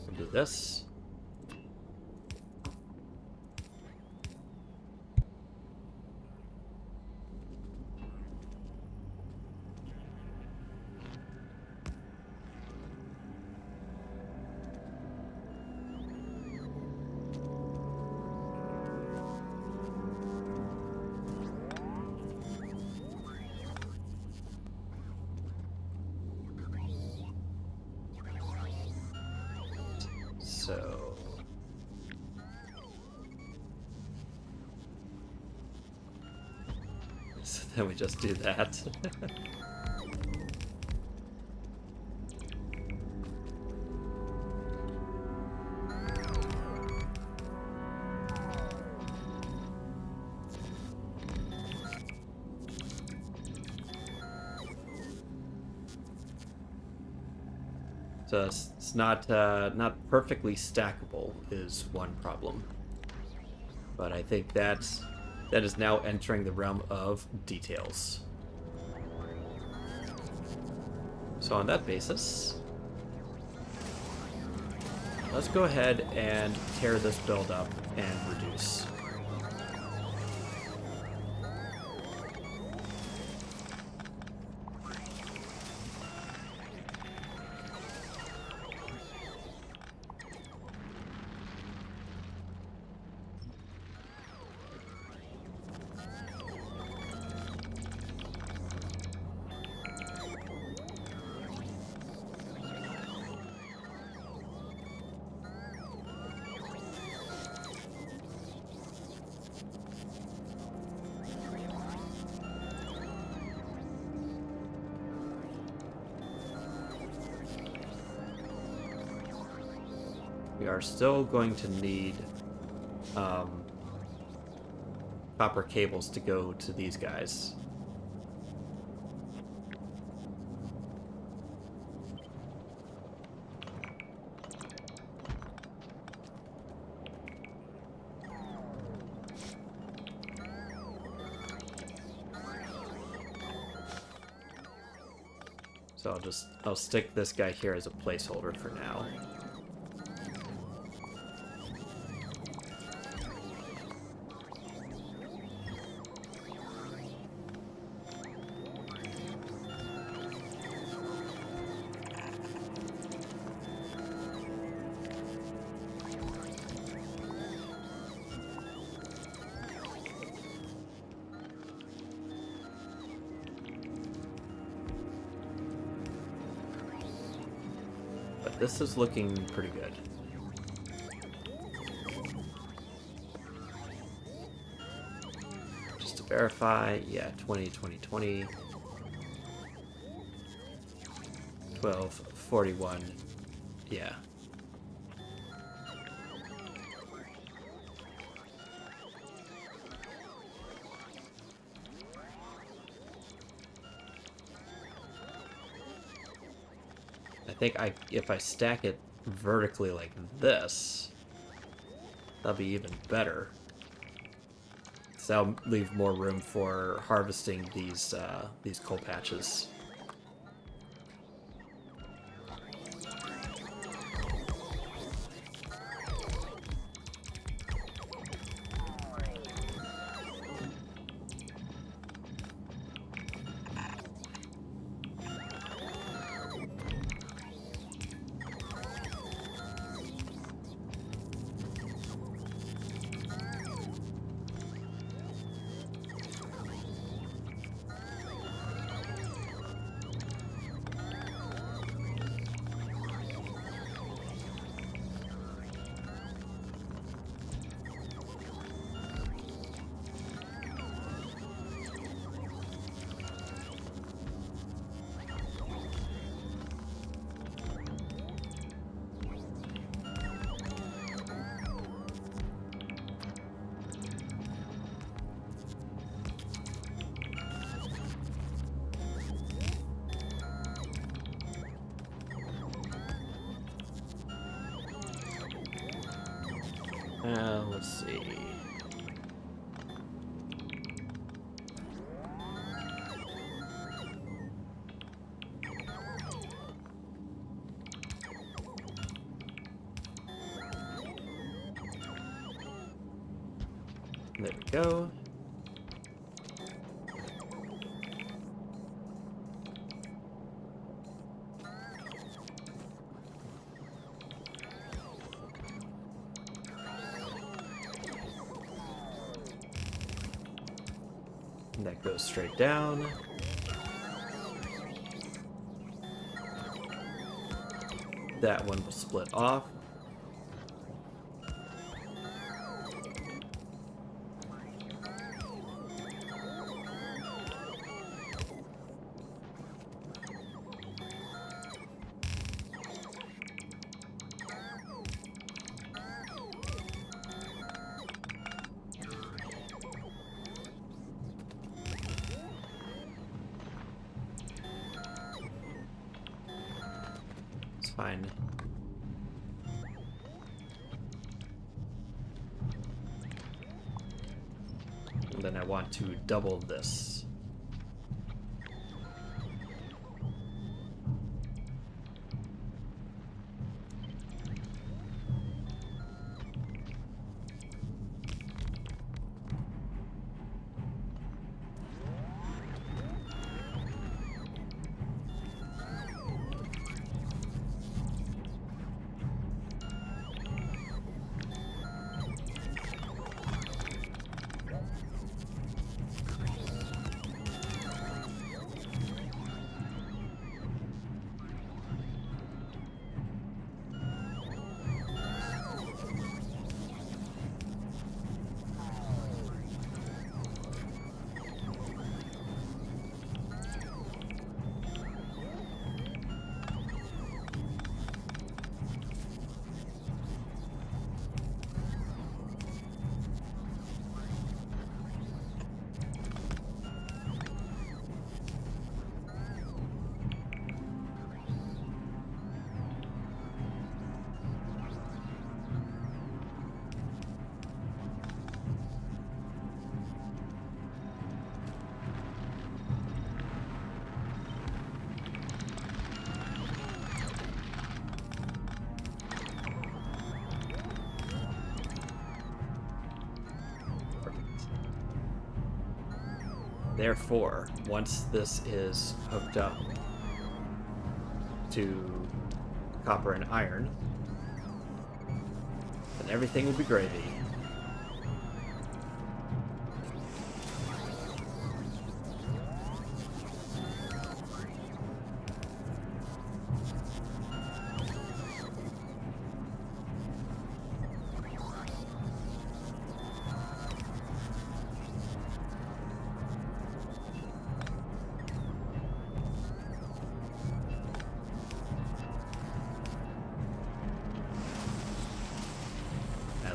S1: We'll do this. So then we just do that. So it's not perfectly stackable is one problem, but I think that is now entering the realm of details. So on that basis, let's go ahead and tear this build up and reduce. We are still going to need copper cables to go to these guys. So I'll stick this guy here as a placeholder for now. But this is looking pretty good. Just to verify, yeah, 20, 20, 20. 12, 41, yeah. I think if I stack it vertically like this, that'll be even better. So that'll leave more room for harvesting these coal patches. Let's see. There we go. And that goes straight down. That one will split off. It's fine. And then I want to double this. Therefore, once this is hooked up to copper and iron, then everything will be gravy.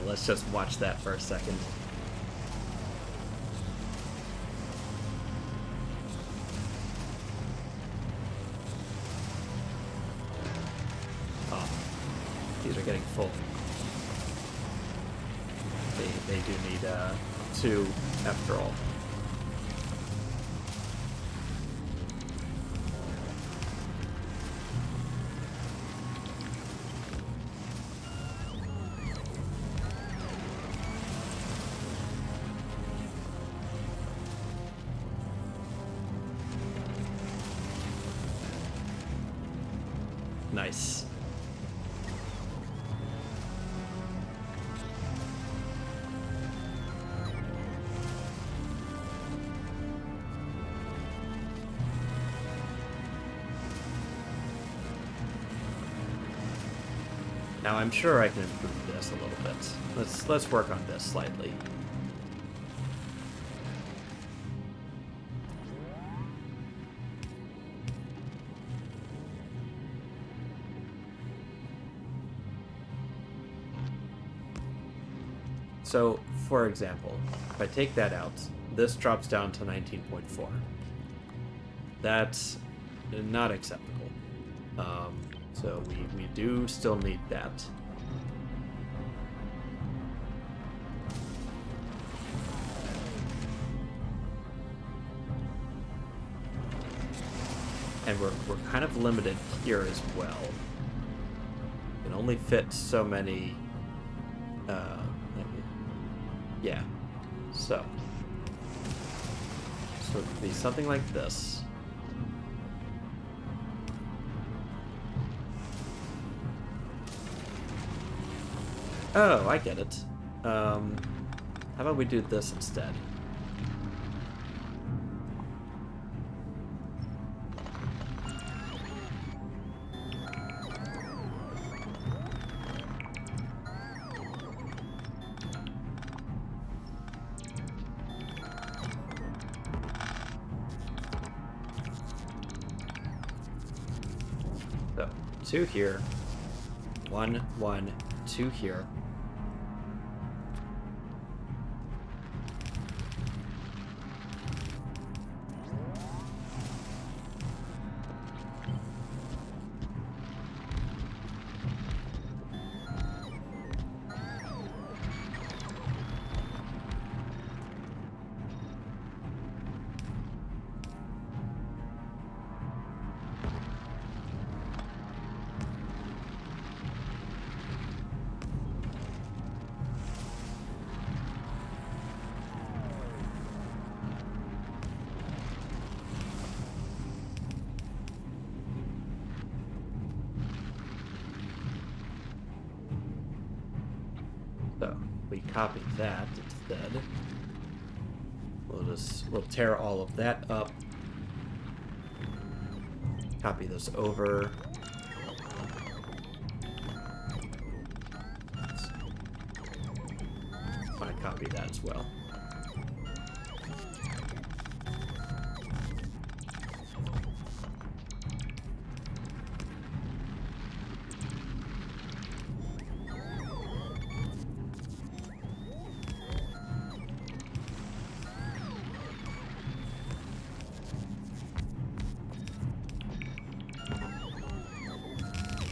S1: Let's just watch that for a second. Oh, these are getting full. They do need 2 after all. Nice. Now I'm sure I can improve this a little bit. Let's work on this slightly. So, for example, if I take that out, this drops down to 19.4. That's not acceptable. So we do still need that. And we're kind of limited here as well. We can only fit so many. Yeah. So it would be something like this. Oh, I get it. How about we do this instead? So, 2 here. 1, 1, 2 here. So we copy that instead. We'll tear all of that up. Copy this over. I want to copy that as well.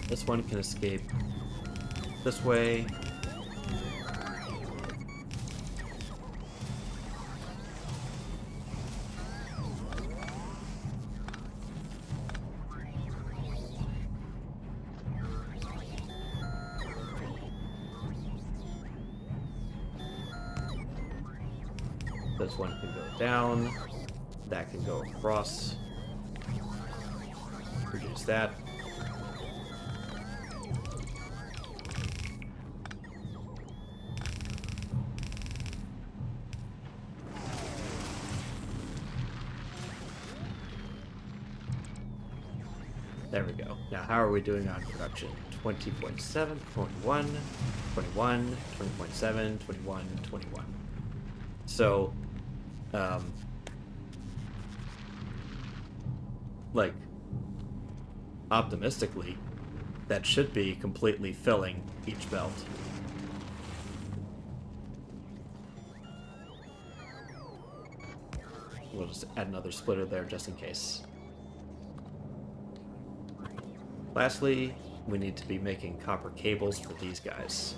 S1: This one can escape this way. This one can go down. That can go across. Reduce that. There we go. Now, how are we doing on production? 20.7, 21, 21, 20.7, 21, 21. So, like, optimistically, that should be completely filling each belt. We'll just add another splitter there just in case. Lastly, we need to be making copper cables for these guys.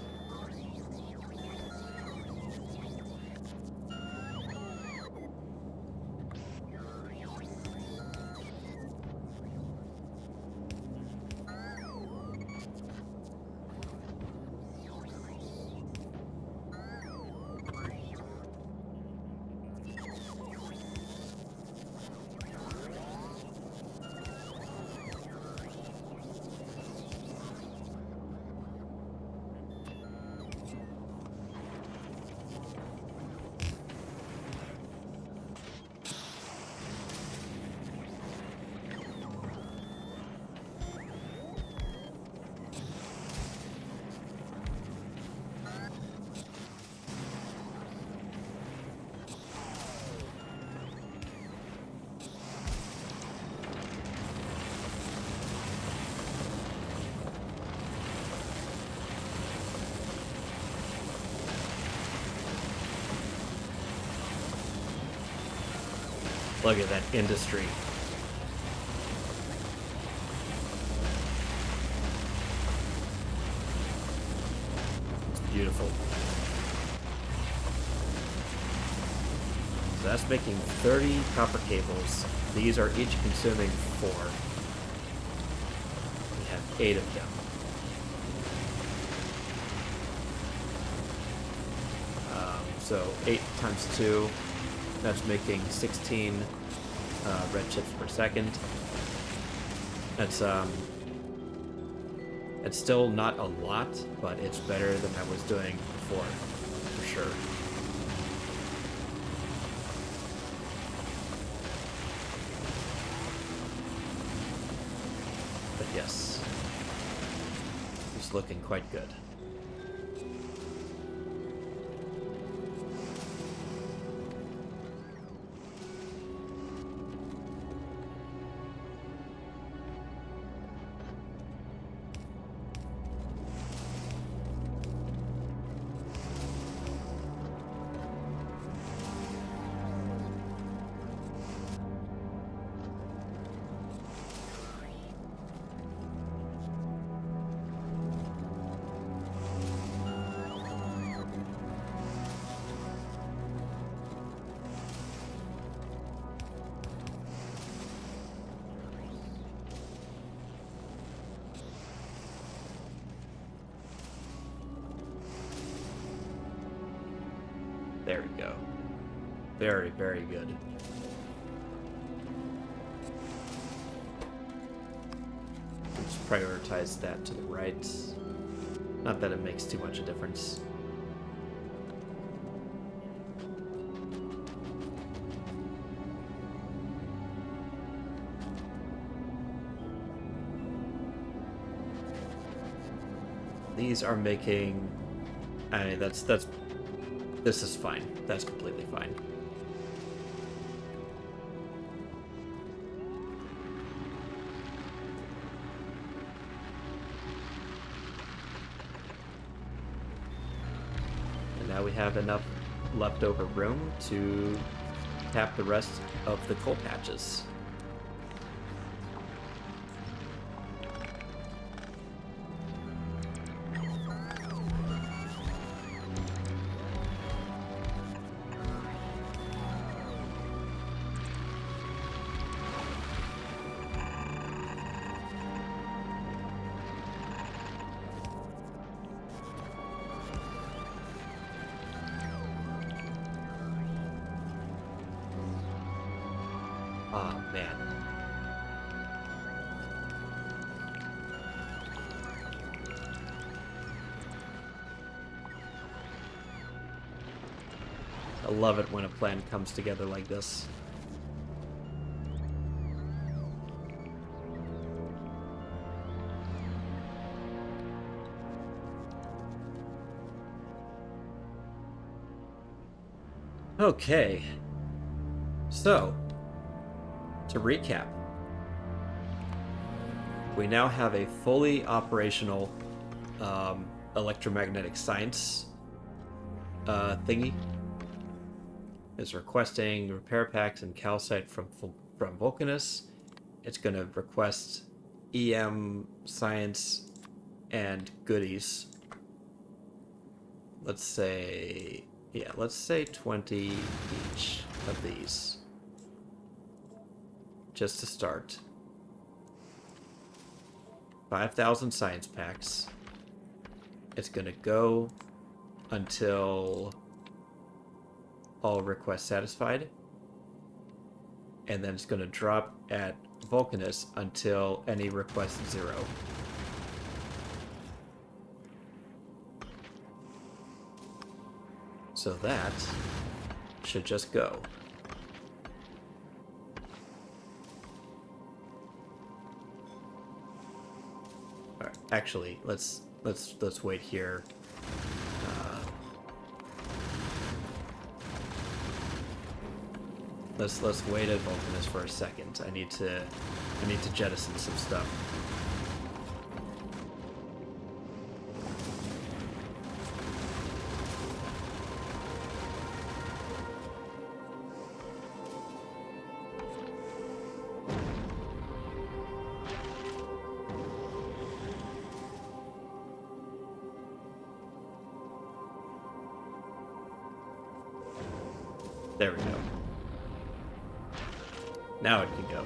S1: Look at that industry. It's beautiful. So that's making 30 copper cables. These are each consuming 4. 8 of them. So 8 times 2, that's making 16 red chips per second. That's it's still not a lot, but it's better than I was doing before, for sure. But yes, it's looking quite good. There we go. Very, very good. Just prioritize that to the right. Not that it makes too much a difference. These are making... I mean, that's this is fine. That's completely fine. And now we have enough leftover room to tap the rest of the coal patches. Oh, man. I love it when a plan comes together like this. Okay. So, to recap, we now have a fully operational electromagnetic science thingy. It's requesting repair packs and calcite from Vulcanus. It's going to request EM science and goodies. Let's say 20 each of these. Just to start. 5,000 science packs. It's gonna go until all requests satisfied. And then it's gonna drop at Vulcanus until any request 0. So that should just go. All right, actually, let's wait here. Let's wait at Vulcanus for a second. I need to jettison some stuff. There we go. Now it can go.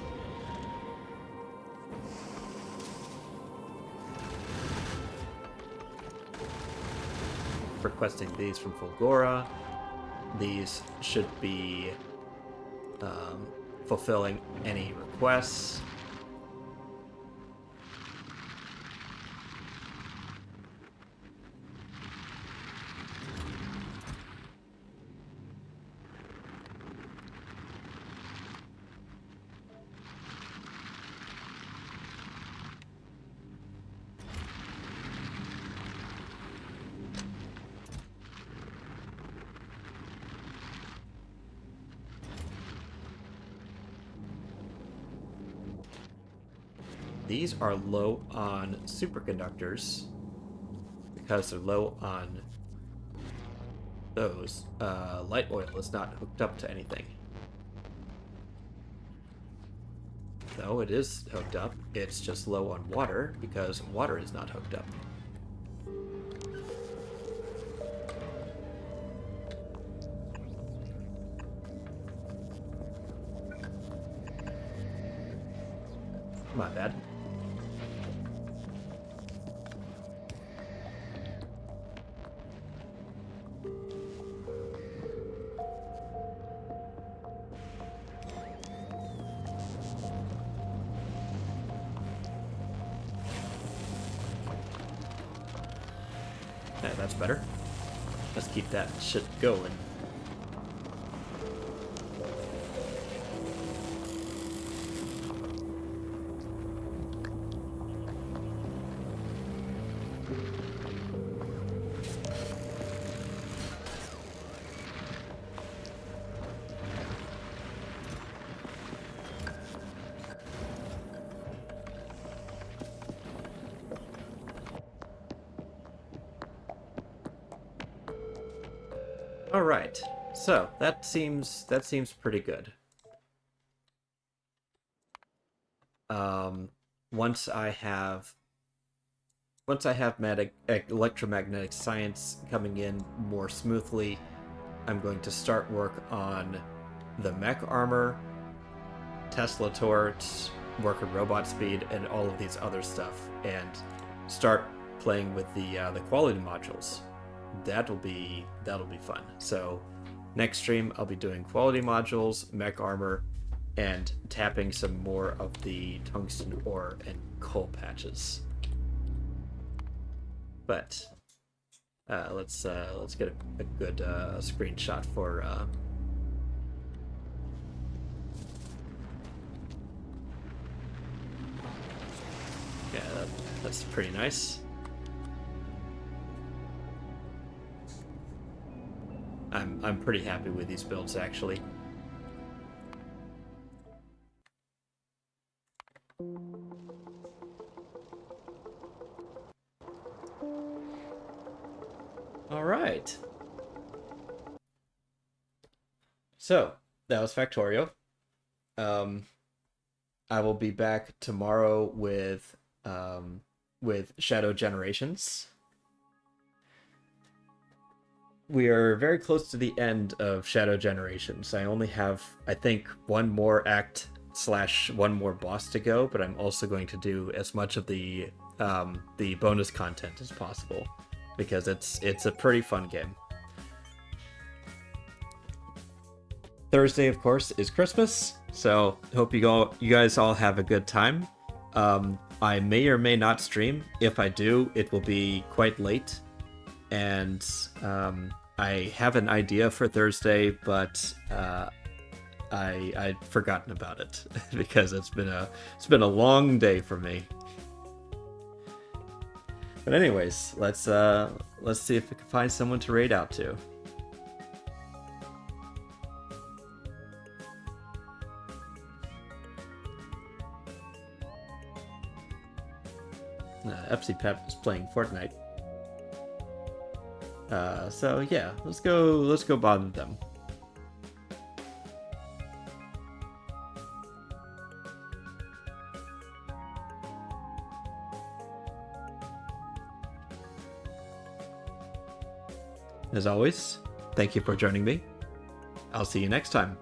S1: requesting these from Fulgora. These should be fulfilling any requests. These are low on superconductors because they're low on those. Light oil is not hooked up to anything. No, it is hooked up. It's just low on water because water is not hooked up. My bad. Yeah, that's better. Let's keep that shit going. All right, so that seems pretty good. Once I have electromagnetic science coming in more smoothly, I'm going to start work on the mech armor, Tesla torch, work on robot speed, and all of these other stuff, and start playing with the quality modules. That'll be fun. So next stream I'll be doing quality modules, mech armor, and tapping some more of the tungsten ore and coal patches. But let's get a good screenshot for yeah, that's pretty nice. I'm pretty happy with these builds, actually. All right. So that was Factorio. I will be back tomorrow with Shadow Generations. We are very close to the end of Shadow Generations. I only have, I think, one more act / one more boss to go, but I'm also going to do as much of the bonus content as possible because it's a pretty fun game. Thursday, of course, is Christmas, so hope you guys all have a good time. I may or may not stream. If I do, it will be quite late. And I have an idea for Thursday, but I'd forgotten about it because it's been a long day for me. But anyways, let's see if we can find someone to raid out to. Epsy Pep is playing Fortnite. So yeah, let's go bother them. As always, thank you for joining me. I'll see you next time.